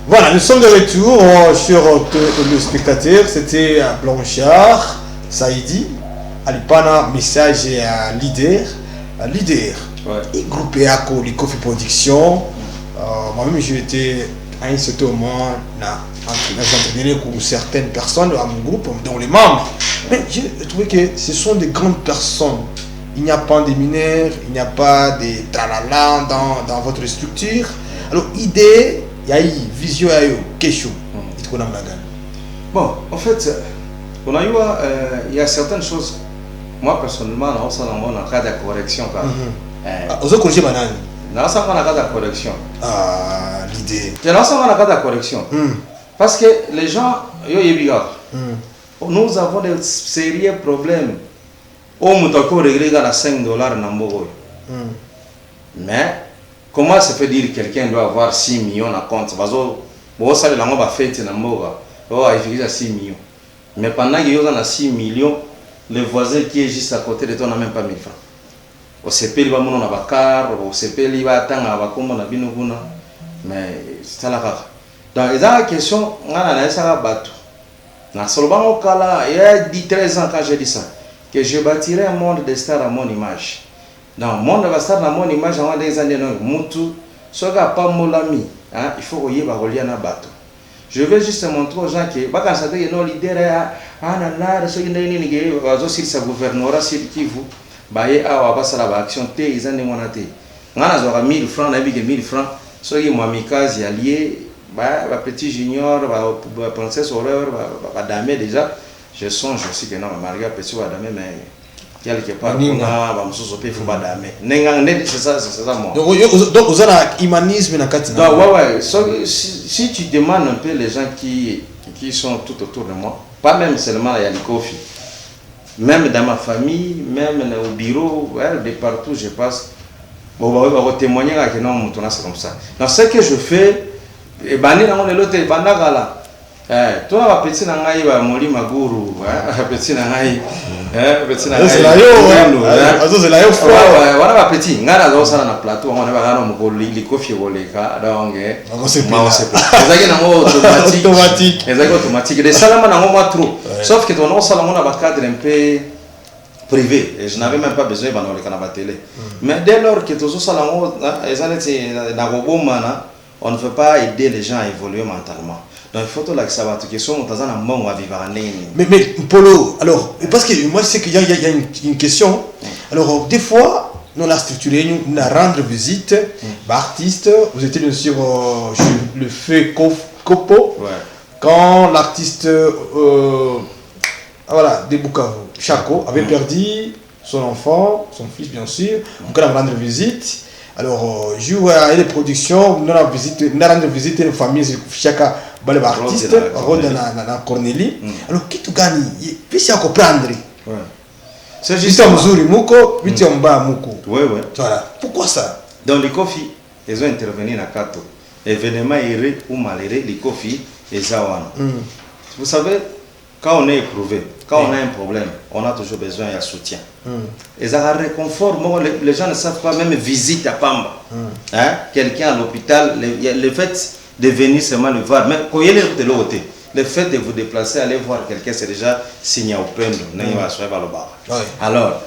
Speaker 1: Voilà, nous sommes de retour sur le spectateur, c'était Blanchard, Saïdi. Alipana message à leader et groupe Eako, les Coffee Production. Moi-même j'étais à un certain moment pour certaines personnes à mon groupe, dont les membres. Mais j'ai trouvé que ce sont des grandes personnes. Il n'y a pas de mineurs, il n'y a pas de tralala dans votre structure. Alors idée, il y a eu vision, question.
Speaker 4: Bon, en fait, il y a certaines choses. Moi personnellement, on a un cas de correction.
Speaker 1: Vous avez corrigé banane.
Speaker 4: On a un cas de correction.
Speaker 1: L'idée.
Speaker 4: On a un cas de correction. Parce que les gens, nous avons des sérieux problèmes. On peut régler à $5 dans Mbogo. Mais comment se fait dire que quelqu'un doit avoir 6 millions à compte? Parce que ça va faire dans Mbogo. Il a 6 millions. Mais pendant qu'il y a 6 millions, le voisin qui est juste à côté de toi n'a même pas 1000 francs. Au CP, il va monter dans car, au CP, il va attendre à Bakomba na Binoguna. Mais c'est la rare. Donc, il y a une question, on a un bateau. Dans Solban Okala, il y a 13 ans quand j'ai dit ça, que je bâtirais un monde de stars à mon image. Dans le monde de stars à mon image, on a des années, Moutou, ce n'est pas mon ami, il faut qu'il y ait un bateau. Je veux juste montrer aux gens que, quand ça dit que nos leaders, ceux qui ont sa gouvernorat, ceux qui vous, action, ils ont 1000 francs, 1000 francs, ceux qui ont mis case alliés, petit junior, princesse horreur, damé déjà. Je songe aussi que non, Maria petit va damé, mais quelque part, on a il faut pas damé. C'est ça, moi.
Speaker 1: Donc, vous avez un humanisme dans
Speaker 4: le ouais. Si tu demandes un peu les gens qui sont tout autour de moi, pas même seulement à Yalikofi, même dans ma famille, même au bureau, de partout je passe, on va témoigner que non, c'est comme ça. Donc, ce que je fais, et bani na ngone lote bandagala toi va petit na ngai ba moli maguru petit na ngai petit na ngai c'est la yo wana ba petit ngana zo sala na plateau ngone ba kana mo li kofi boleka donc ezaki na ngo automatique ezaki automatique de salama na ngo trop sauf que ton sala ngona ba cadre un peu privé et je n'avais même pas besoin de le canal télé mais dès lors que tous sala ngo ezaleti na gobomana on ne veut pas aider les gens à évoluer mentalement. Donc il faut que ça va tout question on a un bon à vivre en ligne.
Speaker 1: Mais Polo, alors parce que moi je sais qu'il y a une question. Alors des fois nous la structuré nous rendre visite artiste, vous étiez bien sûr le fait Kopo quand l'artiste voilà de Bukavu, Chako avait perdu son enfant, son fils bien sûr, donc on a rendre visite. Alors, je vois les productions, nous avons visité une famille, chaque artiste, dans Cornélie. Alors, qui tu gagnes? Puis c'est à comprendre. C'est juste un Mzouri Mouko, puis tu es un bas Mouko.
Speaker 4: Oui.
Speaker 1: Voilà. Pourquoi ça?
Speaker 4: Dans les Kofi, ils ont intervenu dans Kato. Événement heureux ou malheureux, les Kofi et Zawana. Vous savez, quand on est éprouvé, quand on a un problème, on a toujours besoin d'un soutien. Et ça réconfort, les gens ne savent pas même visite à Pamba. Quelqu'un à l'hôpital, le fait de venir seulement le voir, même quand il est de l'autre, le fait de vous déplacer, aller voir quelqu'un, c'est déjà signé au pendo. Alors,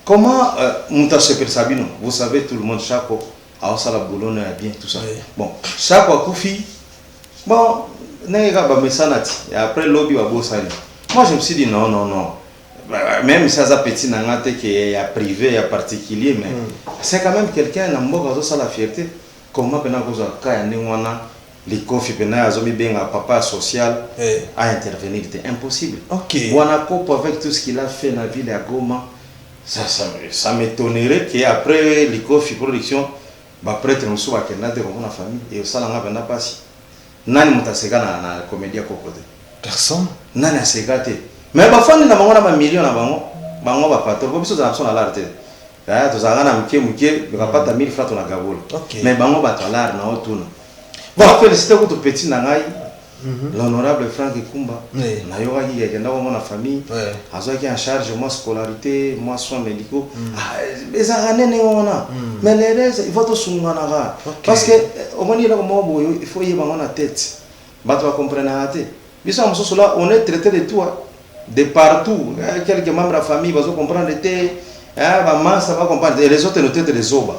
Speaker 4: comment vous savez tout le monde, Chako, a la boulonne bien, tout ça. Bon, Chako a Koufi, bon, et après lobby à Bossali. Moi je me suis dit non. Même si ça petit n'angate qui est privé, à particulier, mais c'est quand même quelqu'un n'a pas la fierté. Comment ben cause ka n'wana les coffee ben azomi ben papa social à intervenir, c'était impossible.
Speaker 1: OK.
Speaker 4: Wana Kopo avec tout ce qu'il a fait dans la ville à Goma, ça m'étonnerait qu'après les coffee production, bah prêtre nous soit qu'elle de la famille et ça n'a pas passé. Nani mutaseka na comédie kokote
Speaker 1: personne
Speaker 4: nani asekate mais ba fandi na bango na ba million na bango ba pato ko biso za sona l'arte to za ngana mke ba pata 1000 francs na gabola mais bango ba dollar na otuna ba féliciter ko to petit na ngai l'honorable Franck Kumba na yoga qui est dans mon famille azo qui en charge moi scolarité moi soins médicaux les années néona mais les restes il faut tout sungana parce que au moins il faut y avoir la tête bah tu vas comprendre até biso amso là on est traité de toi de partout quelques membres de la famille va comprendre té ba massa va comprendre les autres nous tête les oba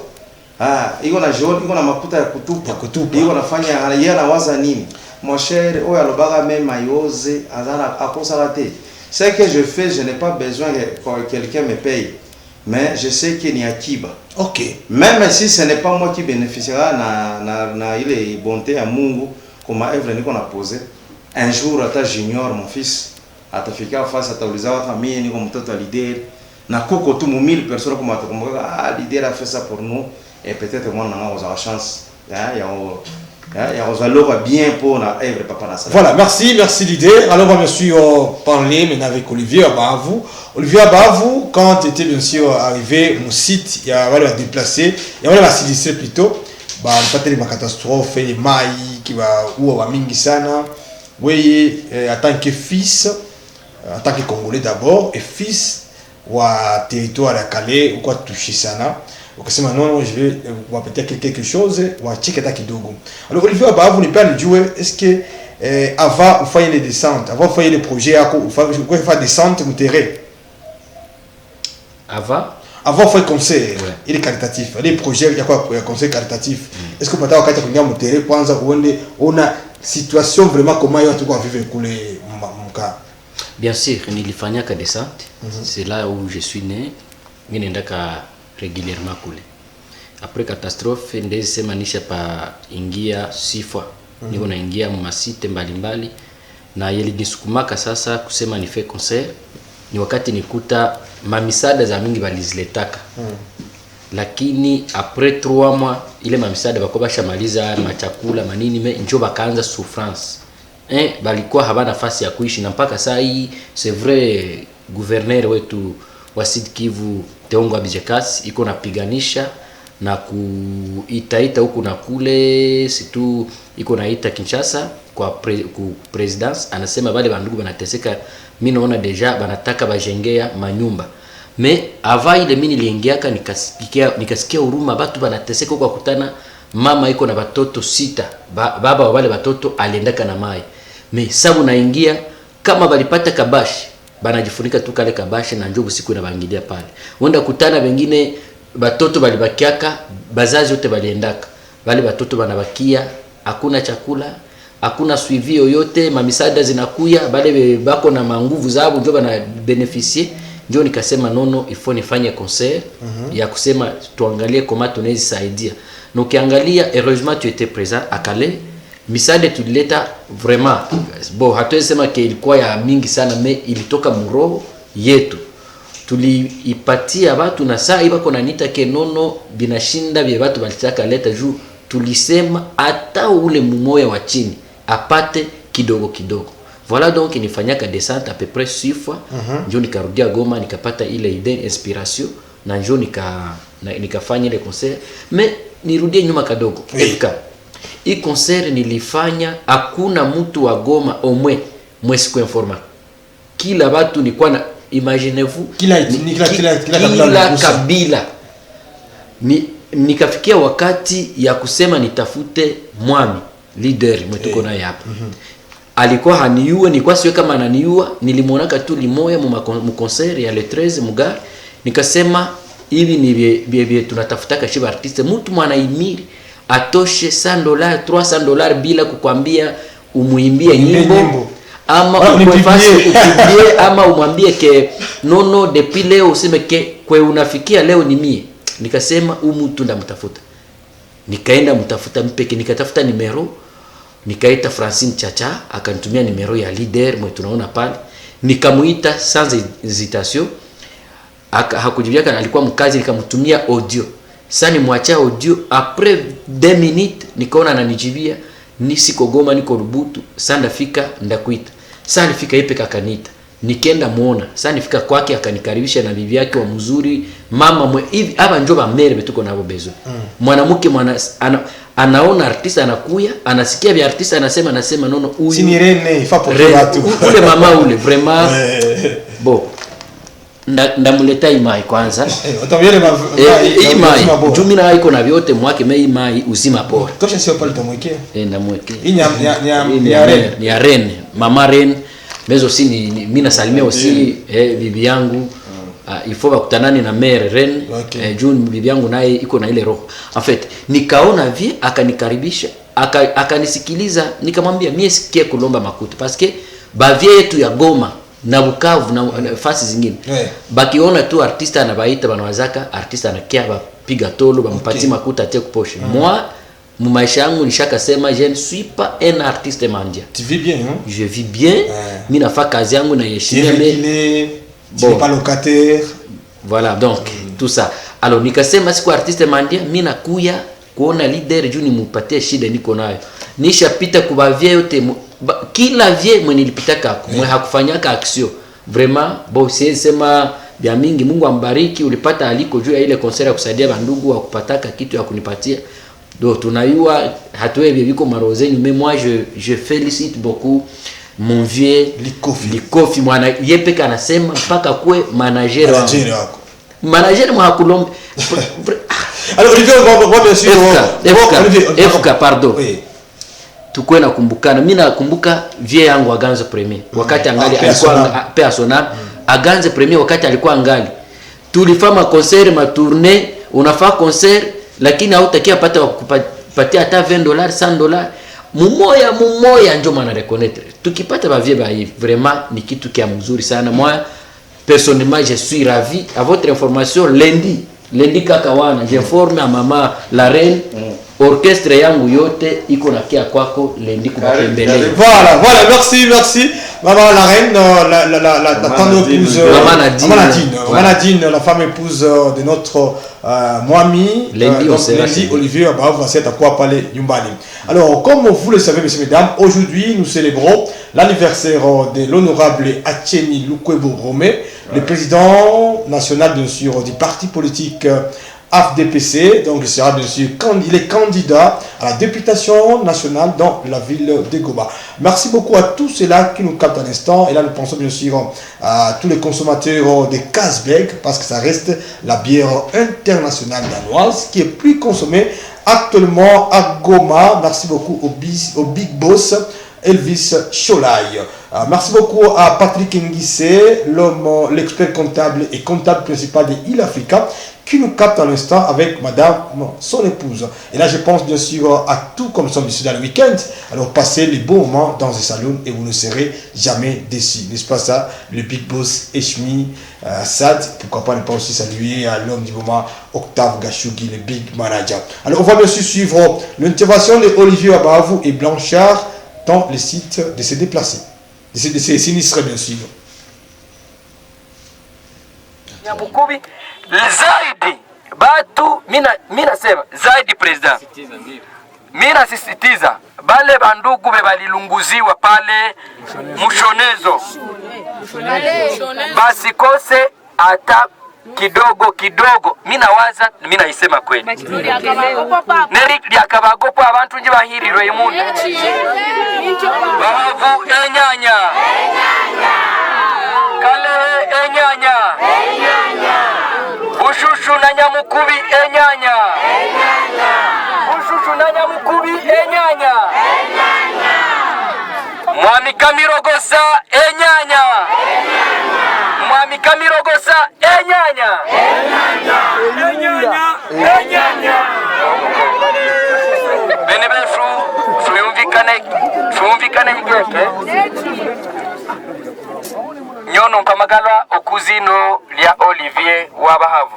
Speaker 4: iko na joli iko na makuta ya kutupa iko nafanya yana waza nini. Mon cher, même ce que je fais, je n'ai pas besoin que quelqu'un me paye. Mais je sais qu'il y a Kiba.
Speaker 1: Ok.
Speaker 4: Même si ce n'est pas moi qui bénéficiera il est bonté à Mungu, comme Evren qu'on a posé. Un jour, à ta junior, mon fils, à ta fille face à ta famille, ni comme toi, leader, na koko tout 1000 personnes comme leader a fait ça pour nous, et peut-être moi, on a la chance. ya ozalo bien pour na œuvre papa na ça.
Speaker 1: Voilà, merci leader. Alors on va bien sûr parler maintenant avec Olivier Abavou. Olivier Abavou, quand tu étais bien sûr arrivé au site, il y a voilà déplacé, il y a la sinistré plutôt. Bah pas tellement catastrophe, les mailles qui va ou va mingi sana. Oui, en tant que fils, en tant que Congolais d'abord et fils ou à territoire à Calais ou quoi toucher sana. Donc c'est maintenant je vais peut-être quelque chose ou à Tchikata Kidogo. Alors Olivier Abavou n'est pas le jouer. Est-ce que avant vous faites les descentes, avant vous faites les projets, vous faites descente au terrain. Avant vous faites concert, il est caritatif. Les projets, il y a quoi concert caritatif. Est-ce que vous pouvez faire au terrain pour on a situation vraiment comment il y a tout à vivre couler mon cas.
Speaker 5: Bien sûr, nilifanya ka descente. C'est là où je suis né. Ninaendaka régulièrement couler. Après catastrophe ndezi sema nisha pa ingia 6 fois. Niko naingia masite mbalimbali na yelinisukumaka sasa kusema nife concert ni wakati nikuta mamisada za mingi baliziletaka. Lakini après 3 mois ile mamisada bako bashamaliza machakula manini me njo bakaanza souffrance. Balikuwa habana nafasi ya kuishi na mpaka saa hii c'est vrai gouverneur wetu wa Sud Kivu Teongo Abijekas iko napiganisha na kuitaita huku na kule situ iko naita Kinshasa kwa ku presidence anasema wale bandugu banateseka. Mimi naona deja banataka bajengea manyumba me ava ile mimi niliingiaka nikasikia huruma batu banateseka kwa kutana mama iko na watoto 6 baba wa wale watoto aliendaka na mai me sabu naingia kama balipata kabashi banajifunika tu kale kabashi na njobu siku na bangilia pale wenda kutana wengine batoto balibakiaka bazazi wote baliendaka wale batoto banabakia hakuna chakula hakuna suivi yoyote mamisada zinakuya bale bako na manguvu zao ndio bana beneficier ndio nikasema nono ifo nifanye concert ya kusema tuangalie kama tunaweza saidia na ukiangalia heureusement tu étais présent à Calais misade tulileta vraiment bon hatuwezi sema ke ilikuwa ya mingi sana me ilitoka muroho yetu tuliipatia watu na saa iba kona nita ke nono binashinda vya watu balitaka leta juu tulisema hata ule mumoya wa chini apate kidogo kidogo. Voilà donc nifanyaka descente à peu près 6 fois njo nikarudia Goma nikapata ile idée inspiration na njo nikafanya ile concert mais nirudie nyuma kadogo. Hii concert nilifanya hakuna mtu wa Goma au mwesi kuinforma kila watu nilikuwa na imaginez-vous kila kabila nikafikia wakati ya kusema nitafute mwami leader mwetuko naye hapa alikuwa haniue nilikuwa siwe kama ananiua nilimuonaka tu limoya mu concert ya le 13 Mugar nikasema hivi ni bie tunatafutaka shiba artiste mtu mwanaimiri atoshe $100 $300 bila kukwambia umuimbie nyimbo ama ukwefasi ukibie ama umwambie ke nono depuis leo useme ke kwe unafikia leo ni mie. Nikasema mtu ndamtafuta nikaenda mtafuta mpeke nikatafuta numero nikaita Francine Chacha akanitumia numero ya leader mwe tunaona pale nikamuita sans hésitation hakujibia alikuwa mkazi nikamtumia audio sasa nimwachia audio après 2 minutes nikaona ananijibia ni siko Goma niko Rubutu sasa ndafika ndakuita sasa nifika ipe kakanita nikenda muona sasa nifika kwake akanikaribisha na bibi yake wa mzuri mama mwe hivi hapa njoba mere betuko nabo bezo mwanamke anaona artista anakuya anasikia vya artista anasema nono huyu
Speaker 1: si ni Rene ifa pour watu
Speaker 5: ule mama ule vraiment bon ndamuleta imai kwanza
Speaker 1: utaviele
Speaker 5: imai jumina iko na vyote mwake me imai uzima bora
Speaker 1: tosha sio pale tumwekea
Speaker 5: ndamwekea
Speaker 1: ni
Speaker 5: ya Rene mama Rene mezo si mimi nasalimia aussi bibi yangu ifo bakutanani na mère Rene June bibi yangu naye iko na ile roho en fait nikaona vie akanikaribisha akanisikiliza nikamwambia mimi sikie kulomba makuta parce que bavie yetu ya Goma na Bukavu na fasi zingine bakiona tu artista anabaita banawazaka artista anakia bapiga tolo bampati makuta ate kuposhe moi mu maisha yangu nishaka sema je ne suis pas un artiste mendiant.
Speaker 1: Tu vis bien hein?
Speaker 5: Je vis bien mimi nafanya kazi yangu na heshima
Speaker 1: mais tu n'es pas locataire
Speaker 5: voilà donc tout ça alors nikasema siku artiste mendiant mimi nakuya kuona leader juu nimpatie shida niko nayo nisha pita kwa vie yote kila vie mwenye nilipitaka mwe hakufanyaka action vraiment bon sema bia mingi. Mungu ambariki, ulipata aliko juu ya ile concert ya kusaidia bandugu wa kupataka kitu ya kunipatia. Donc tunayua hatuwe biko marozeni, mais moi je félicite beaucoup mon vieux Likofi mwana yepe kana sema mpaka kwe manager wako. Manager mwa kulombe.
Speaker 1: Alors Olivier on bien sûr
Speaker 5: FK pardon. Oui. Tukwe na kumbukana. Mimi nakumbuka vie yangu Aganze Premier wakati angali alikuwa personnel. Aganze Premier wakati alikuwa angali. Tulifanya concert ma tournée, unafaa concert lakini hautakia pata kupatia hata $20 $100 mumoya ndio maana reconnaître. Tukipata ba vie ba hivi vraiment ni kitu kia mzuri sana. Moi personnellement je suis ravi. À votre information lundi kaka wana j'informe à maman la reine orchestre yangu yote iko na kia kwako lundi kubapembele.
Speaker 1: Voilà, merci maman la reine, la tendre épouse maman Nadine, la femme épouse de notre Mwami lundi Olivier Abavu va à quoi parler nyumbani. Alors comme vous le savez messieurs mesdames, aujourd'hui nous célébrons l'anniversaire de l'honorable Atieni Lukwebo Romé, le président national bien sûr du parti politique AFDPC. Donc il sera bien sûr il est candidat à la députation nationale dans la ville de Goma. Merci beaucoup à tous ceux-là qui nous captent à l'instant. Et là nous pensons bien sûr à tous les consommateurs de Casberg, parce que ça reste la bière internationale danoise qui est plus consommée actuellement à Goma. Merci beaucoup au Big Boss Elvis Cholai. Merci beaucoup à Patrick Nguissé, l'expert comptable et comptable principal de Il Africa, qui nous capte à l'instant avec madame, son épouse. Et là, je pense bien sûr à tout comme nous sommes ici dans le week-end. Alors, passez les bons moments dans un salon et vous ne serez jamais déçus. N'est-ce pas ça? Le Big Boss Eshmi Sad. Pourquoi pas ne pas aussi saluer à l'homme du moment, Octave Gachougi, le Big Manager. Alors, on va bien sûr suivre l'intervention de Olivier Abavu et Blanchard dans les sites de se déplacer. De ces sinistres bien sûr.
Speaker 7: Nyamukubi zaidi batu mina sema zaidi president mina sisitiza bale bandugu be balilunguziwa pale mushonezo basi kose ata kidogo mina isema kweli neri lyakabagopo abantu nje bahirirwe imunda bahavu enyanya kale enyanya Bushushu na Nyamukubi enyanya Bushushu na Nyamukubi enyanya Mwami Kamirogosa enyanya Mwami Kamirogosa enyanya Benebefu Fuyumvikane ngeke Nyono mpamagalwa okuzino lya Olivier Wabahavu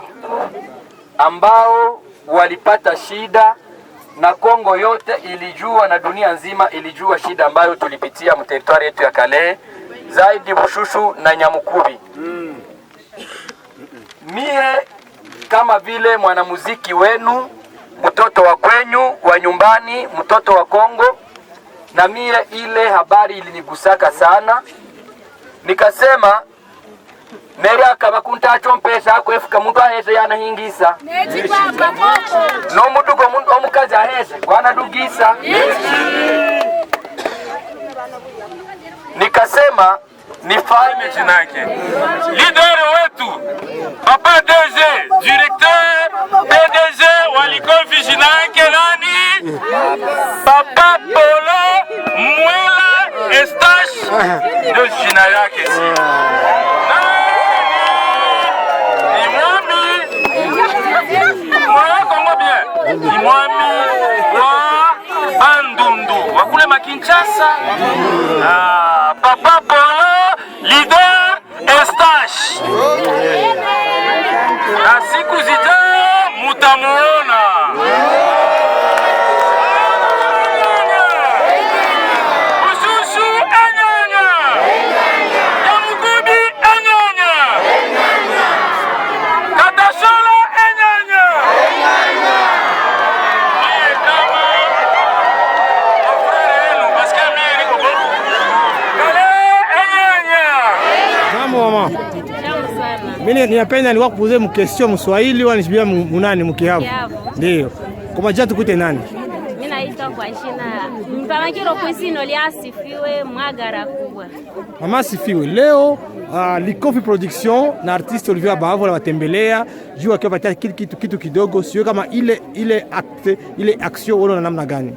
Speaker 7: ambao walipata shida na Kongo yote ilijua na dunia nzima ilijua shida ambayo tulipitia mteritori yetu ya Kale zaidi Bushushu na Nyamukubi. Mie kama vile mwanamuziki wenu, mtoto wa kwenyu wa nyumbani, mtoto wa Kongo, na mie ile habari ilinigusaka sana. Nikasema Neri akabakunta chompesa akwefuka muntu ahese yana hingisa no mudugo muntu omukazi ahese wana dugisa nikasema nifanye jinake leader wetu papa DG directeur PDG walikofi jinake nani papa Polo Mwela Estache ndio jina yake ni mwami wa Bandundu wakule Makinshasa papa Polo leader Estache na siku zijayo mutamuona
Speaker 8: Mimi ninapenda niwa kuuliza mkestion Mswahili au nishibia munani mkihavu. Ndio. Kwa majina tukute nani?
Speaker 9: Mimi naitwa kwa jina Mpamakiro Kusino liasifiwe Mwagara kubwa.
Speaker 8: Mama asifiwe. Leo Likofi Production na artiste Olivier Bavo watembelea juu akiwa patia kitu kidogo, sio kama ile action wala namna gani?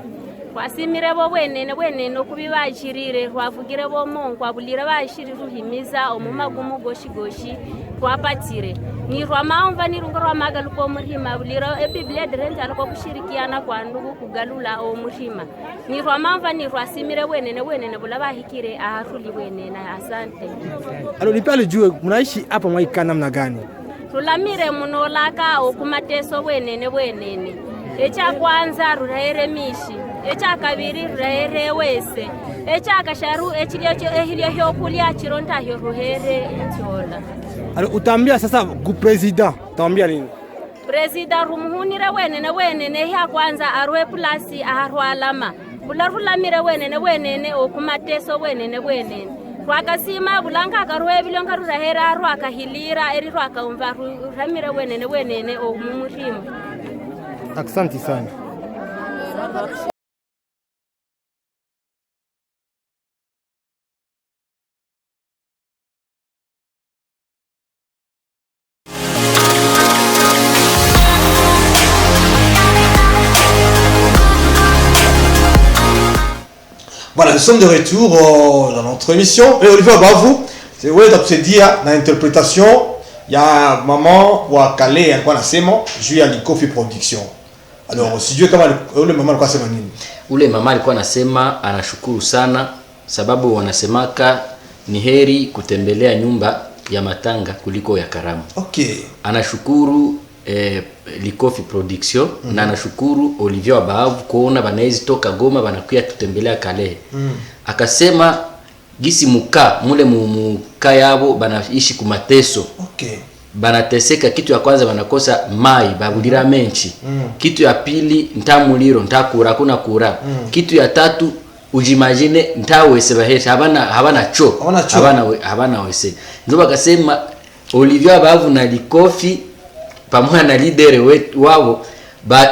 Speaker 9: Kwasimire bo bwenene okubibashirire twavugire bo Mungu abulira bashiri ruhimiza omumagumu goshi twapatire ni rwamaumva ni rungo rwamagaluko murima bulira eBiblia dirente aliko kushirikiana kwa ndugu kugalula omurima ni rwamaumva ni rwasimire bwenene bulabahikire ahafuli bwenene. Asante.
Speaker 8: Alolipale juu mnaishi hapa mwaikana namna gani?
Speaker 9: Tulamire munolaka okumateso bwenene echa kwanza rurahere mishi echa kabiri rurahere wese echa kasharu ehilio hyokulya chironta hyo ruhere ntola.
Speaker 8: Utambia sasa ku president tambia nini?
Speaker 9: President rumuhunire wenene ya kwanza arwe plasi aharwalama bularulamire wenene okumateso wenene rwakasima bulanga karwe bilonga rurahera rwakahilira eri rwakaumva ruramire wenene omumurimu.
Speaker 8: Asante sana.
Speaker 1: Voilà, nous sommes de retour dans notre émission. Et Olivier Bavo, c'est ouais, donc c'est dit dans l'interprétation, il y a maman ou à Calais, à quoi la sema, joué à Likofi Production. Alors, si Dieu kama ule mama alikuwa sema nini?
Speaker 5: Ule mama alikuwa anasema anashukuru sana sababu wanasemaka ni heri kutembelea nyumba ya matanga kuliko ya karamu.
Speaker 1: Okay.
Speaker 5: Anashukuru Likofi Production na anashukuru Olivier Bavo kuona banaizi toka Goma banakuya tutembelea Kale. Akasema gisi mule muka yabo banaishi kumateso.
Speaker 1: Okay.
Speaker 5: Banateseka, kitu ya kwanza banakosa mai babulira menshi. Kitu ya pili ntamuliro ntakura kuna kura. Kitu ya tatu ujimagine ntawese bahesha habana cho. Habana wese. Ndio bakasema Olivier Bavo na Likofi pamoja na leader wao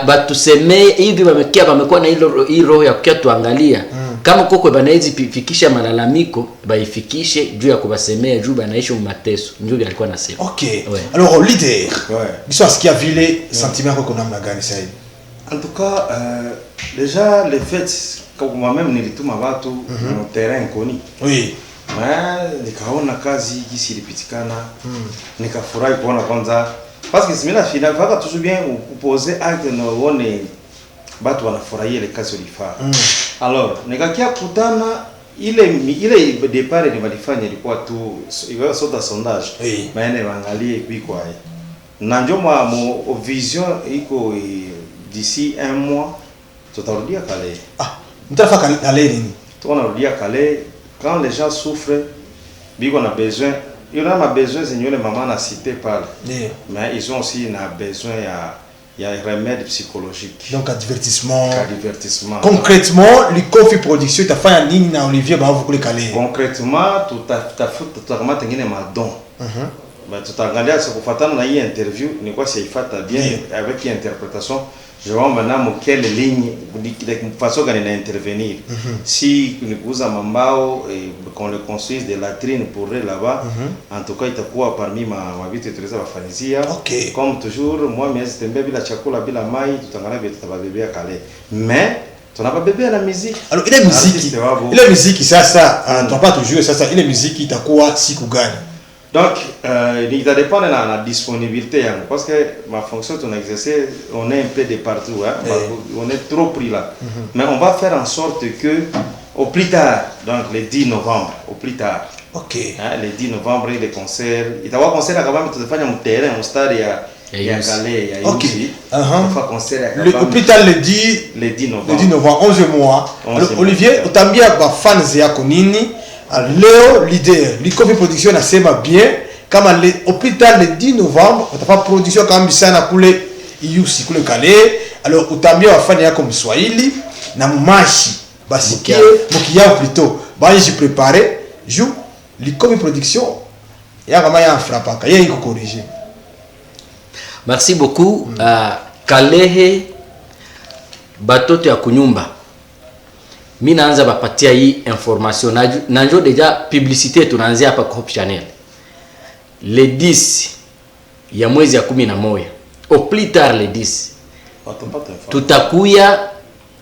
Speaker 5: batusemee hivi wamekuwa na hilo roho ya kukia tuangalia kama koko banaizi fikisha malalamiko baifikishe juu ya kubasemea juu banaishi mateso. Ndio alikuwa anasema.
Speaker 1: Okay. Ouais. Alors leader, bisho asikia vile sentiment yako namna gani sasa hivi?
Speaker 4: En tout cas, déjà le fait comme moi-même nilituma watu na terrain koni.
Speaker 1: Oui.
Speaker 4: Nikaona kazi jinsi ilipitikana. Nikafurahi kuona kwanza parce que simila final va toujours bien poser acte na uone watu wanafurahia ile kazi ulifanya. Alors nikakia kutana ile départ ni walifanya ilikuwa tu ilikuwa sota sondage. Maana waangalie kwa hii. Na ndio mo vision iko d'ici un mois tutarudia Kale.
Speaker 1: Mtafaka Kale nini?
Speaker 4: Tunarudia Kale quand les gens souffrent, biko na besoin. Il y a besoin, c'est les mamans à citer par. Mais ils ont aussi besoin il y a un remède psychologique.
Speaker 1: Donc un divertissement.
Speaker 4: Divertissement.
Speaker 1: Concrètement, Likofi Production t'a fait un ligne na Olivier Bavo pour les Calais.
Speaker 4: Concrètement, tout a vraiment tenu ma don. Mais tout a regardé ce qu'on fait dans une interview, ni quoi c'est fait bien avec une interprétation. Je vois maintenant quelle ligne, de façon qu'on a intervenir. Si nous avons Mambao et qu'on le construise des latrines pour eux là-bas, en tout cas, il y a parmi ma vie de Teresa Bafanisia. Comme toujours, moi, je suis la chakula bila mai, tout en allant tu vas bébé à Calais. Mais tu n'as pas bébé à la musique.
Speaker 1: Alors, il y a musique. Il y a musique, ça, tu n'as pas toujours ça, il y a musique qui t'a quoi si tu gagnes.
Speaker 4: Donc, il dépend de la disponibilité, hein, parce que ma fonction, on exerce, on est un peu de partout, hein, on est trop pris là. Mais on va faire en sorte que, au plus tard, donc le 10 novembre, au plus tard, hein, le 10 novembre, les concerts, il y a un concert à Kabam, tu fais un terrain, un stade, il y a Calais, il y a Yusi, on fait un concert à Kabam.
Speaker 1: Au plus tard, le 10 novembre, 11 mois. Olivier, tu as bien un fan de Konini. Léo, leader, Likofi Production nasema bien, kama au plus tard le 10 novembre, on t'a production kama bisana kule Yusi kule Kale. Alors utambia wafanya yako Mswahili na Mumashi basikie mukiya plutôt. Bali je préparer jou Likofi Production ya kama ya frappaka ya iko corriger.
Speaker 5: Merci beaucoup. Kalehe batoto ya kunyumba. Mimi naanza bapatia hii information na njo deja publicité tunaanzia hapa kwa Hope Channel. Le 10 ya mwezi ya 11 au plus tard le 10 tutakuya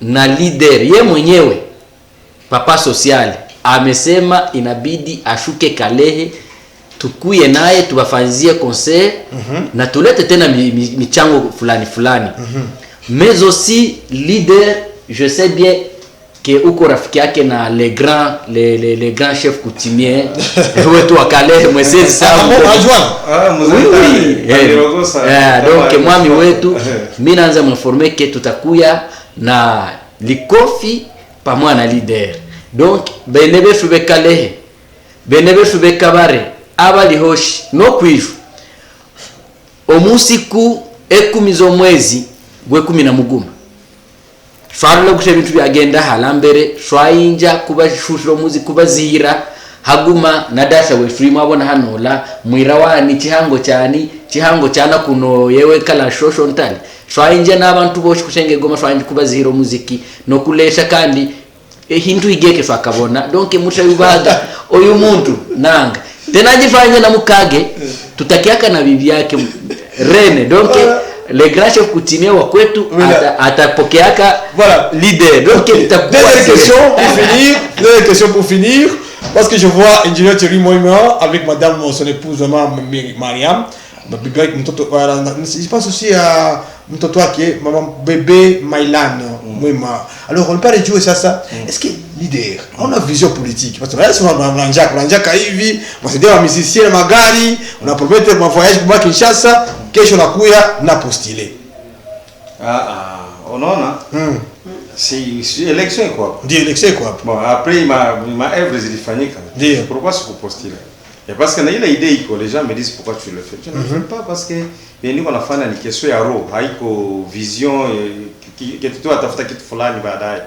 Speaker 5: na leader ye mwenyewe papa social amesema inabidi ashuke Kalehe, tukuye naye tubafanzie concert na tulete tena michango fulani fulani. Mais aussi leader, je sais bien que uko rafiki yake na les grands chefs coutumiers wetu wa Kalehe mwezi sababu donc mwami wetu mimi naanza m'informer que tutakuya na likofi pamoja na leader. Donc benebe shube Kalehe, benebe shube Kabare, abali hoshi no kwishu omusiku 10 mwezi gwe 10 na muguma shwarlo kushe bintu byagenda halambere shwayinja kuba shushro muzi kuba zira haguma na dasha we free mwabona hanola mwirawani chihango cyana kuno yewe kala shosho ntali shwayinja n'abantu boshi kushenge goma shwayinja kuba zira muziki no kulesha kandi hintu igeke shwakabona donc musha yubaga oyu muntu nanga tena jifanye na mukage tutakiaka na bibi yake Rene donc les grands chefs coutumiers wa kwetu atapokeaka
Speaker 1: voilà
Speaker 5: leader. Donc
Speaker 1: dernière question pour finir parce que je vois ingénieur Thierry Moïma avec madame son épouse Mariam je pense aussi à mtoto wake maman bébé Mailan Moïma. Alors on parle de jouer ça est-ce que leader on a vision politique parce que là c'est on a hivi c'est des musiciens magari on a promis un voyage pour Kinshasa kesho nakuya na postuler
Speaker 4: unaona si élection quoi
Speaker 1: ndio élection quoi
Speaker 4: bon après ma œuvre zilifanyika pourquoi se postuler et parce que na ile idée iko les gens me disent pourquoi tu le fais je ne le fais pas parce que nini kuna fanya ni kesho ya roho haiko vision kitu tu atafuta kitu fulani baadaye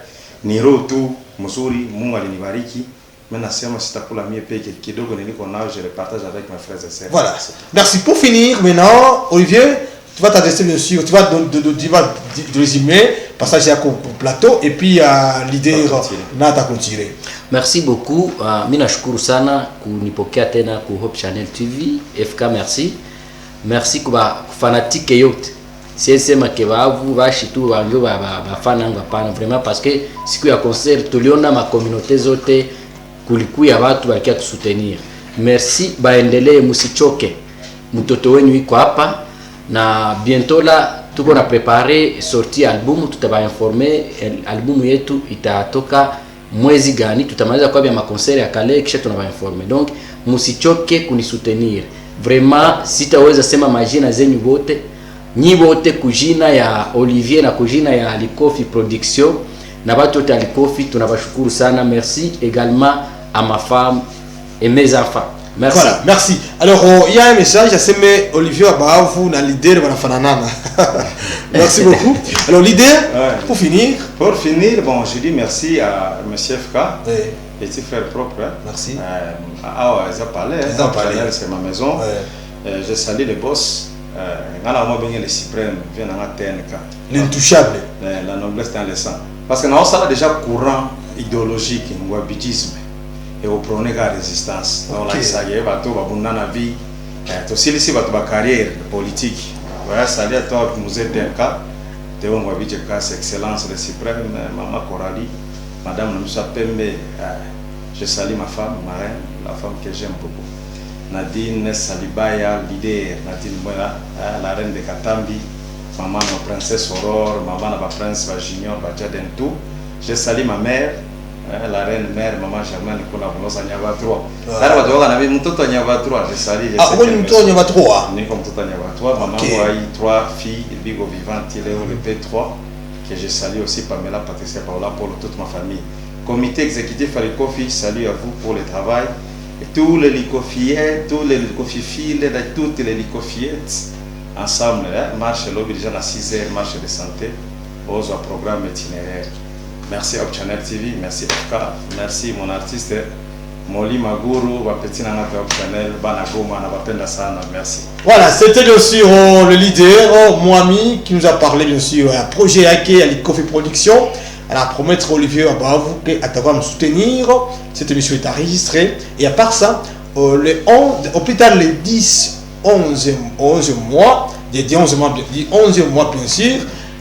Speaker 4: ni roho tu mzuri Mungu alinibariki mimi nasema sitakula mie peke kidogo niliko nao je le partage avec mes frères et sœurs.
Speaker 1: Voilà. Merci. Pour finir maintenant Olivier, tu vas t'adresser bien sûr, tu vas résumer passage à plateau et puis leader Nata continuer.
Speaker 5: Merci beaucoup. Mimi nashukuru sana kunipokea tena ku Hope Channel TV. FK merci. Merci kwa fanatike yote. Sema ke bavu bashi tu banjo bafana ngapana vraiment parce que siku ya concert tuliona ma communauté zote kulikuya watu walikia tusoutenir. Merci, baendelee musichoke. Mtoto wenu iko hapa na bientôt la tuko na préparer sortie album, tutaba informer album yetu itatoka mwezi gani, tutamaliza kwa ma concert ya Kalehe kisha tunaba informer. Donc musichoke kunisoutenir. Vraiment sitaweza sema majina zenyu wote. Nyi wote kujina ya Olivier na kujina ya Likofi Production na watu wote Likofi tunabashukuru sana. Merci également à ma femme et mes enfants. Merci.
Speaker 1: Voilà, merci. Alors, il y a un message, c'est mais Olivier Abaoufou, na leader de la Fananana. Merci beaucoup. Alors, leader, pour finir.
Speaker 4: Pour finir, bon, je dis merci à M. FK, petit frère propre.
Speaker 1: Merci.
Speaker 4: Ils ont parlé, c'est ma maison. Je salue les boss. Les suprêmes viennent à TNK.
Speaker 1: L'intouchable.
Speaker 4: La noblesse dans le sang. Parce que nous avons déjà courant idéologique, le wahhabisme. Et au prôner la résistance. Donc là, ça y est, bateau, babunana vie. Aussi ici, bateau, ba carrière politique. Voilà, salut à toi, musée TNK. Théo Mwabidjeka, c'est excellence le suprême, maman Coralie, madame Namoussa Pembe. Je salue ma femme, ma reine, la femme que j'aime beaucoup. Nadine Salibaya, leader, Nadine Moula, la reine de Katambi, maman ma princesse Aurore, maman ma prince Junior, Badjadentou. Je salue ma mère, la reine mère, maman Germaine Nicolas Boulos Anyava 3. Alors, on a vu Moutoto Anyava 3, je salue.
Speaker 1: Ah, oui, Moutoto Anyava 3.
Speaker 4: Ni comme Moutoto Anyava 3, maman a eu 3 filles, Bigo Vivant, le P3, que je salue aussi Pamela, Patricia, Paola, pour toute ma famille. Comité exécutif à l'Ecofi, salut à vous pour le travail. Et tous les licofiers, tous les licofiphiles, toutes les licofiettes, ensemble, marche l'objet déjà à 6 heures, marche de santé, aux programme itinéraire. Merci Hope Channel TV, merci FK, merci mon artiste Moli Maguru, Petit Nangata Chanel, Banagoma, Nabapenda Sana, merci.
Speaker 1: Voilà, c'était bien sûr le leader, Moami, qui nous a parlé bien sûr un projet hacké à l'Icofi Production. Elle a promis à Olivier Abavou qu'à me soutenir. Cette émission est enregistrée. Et à part ça, au plus tard, les 11 mois, bien sûr,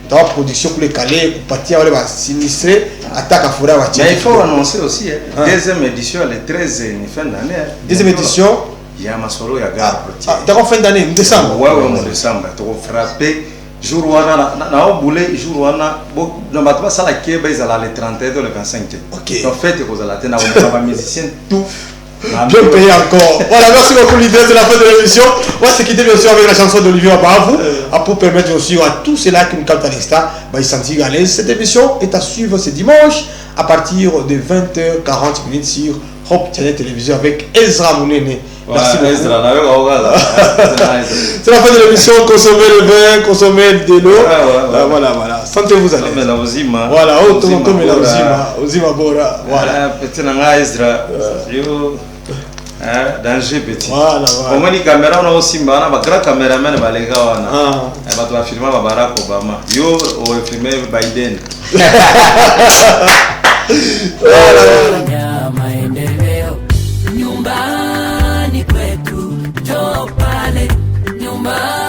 Speaker 1: dans la production pour les calés, pour partir, on va sinistrer, attaque à Foura.
Speaker 4: Mais il faut annoncer aussi, deuxième édition, le 13 fin d'année.
Speaker 1: Deuxième édition.
Speaker 4: Il y a Masolo, il y a Gare.
Speaker 1: D'accord, fin d'année, décembre.
Speaker 4: Oui, en décembre. Tu vas frapper. Jour où on a boulé, jour où on a pas ça la Keba, ils allaient le 31 le 25. Ok. En fait, ils allaient on a musicien tout.
Speaker 1: Bien payé encore. Voilà, merci beaucoup l'idée de la fin de l'émission. On va se quitter bien sûr avec la chanson d'Olivier Abavou pour permettre bien sûr à tous ceux-là qui nous captent à l'instant de se sentir à l'aise. Cette émission est à suivre ce dimanche à partir de 20h40 sur Hope Channel Télévision avec Ezra Mounene. Merci beaucoup. C'est la fin de l'émission. Consommez le vin, consommez de l'eau. Voilà. Sentez-vous à l'aise. Voilà, comme la Ozima Bora. Voilà.
Speaker 4: Petit Nanga Ezra. Danger petit. Voilà. Au moins les caméras on a aussi mbana ba grand caméraman ba les gars wana. Ba tu vas filmer ba Barack Obama. Yo on va filmer Biden.
Speaker 10: Maendeleo nyumbani kwetu, njoo pale nyumbani.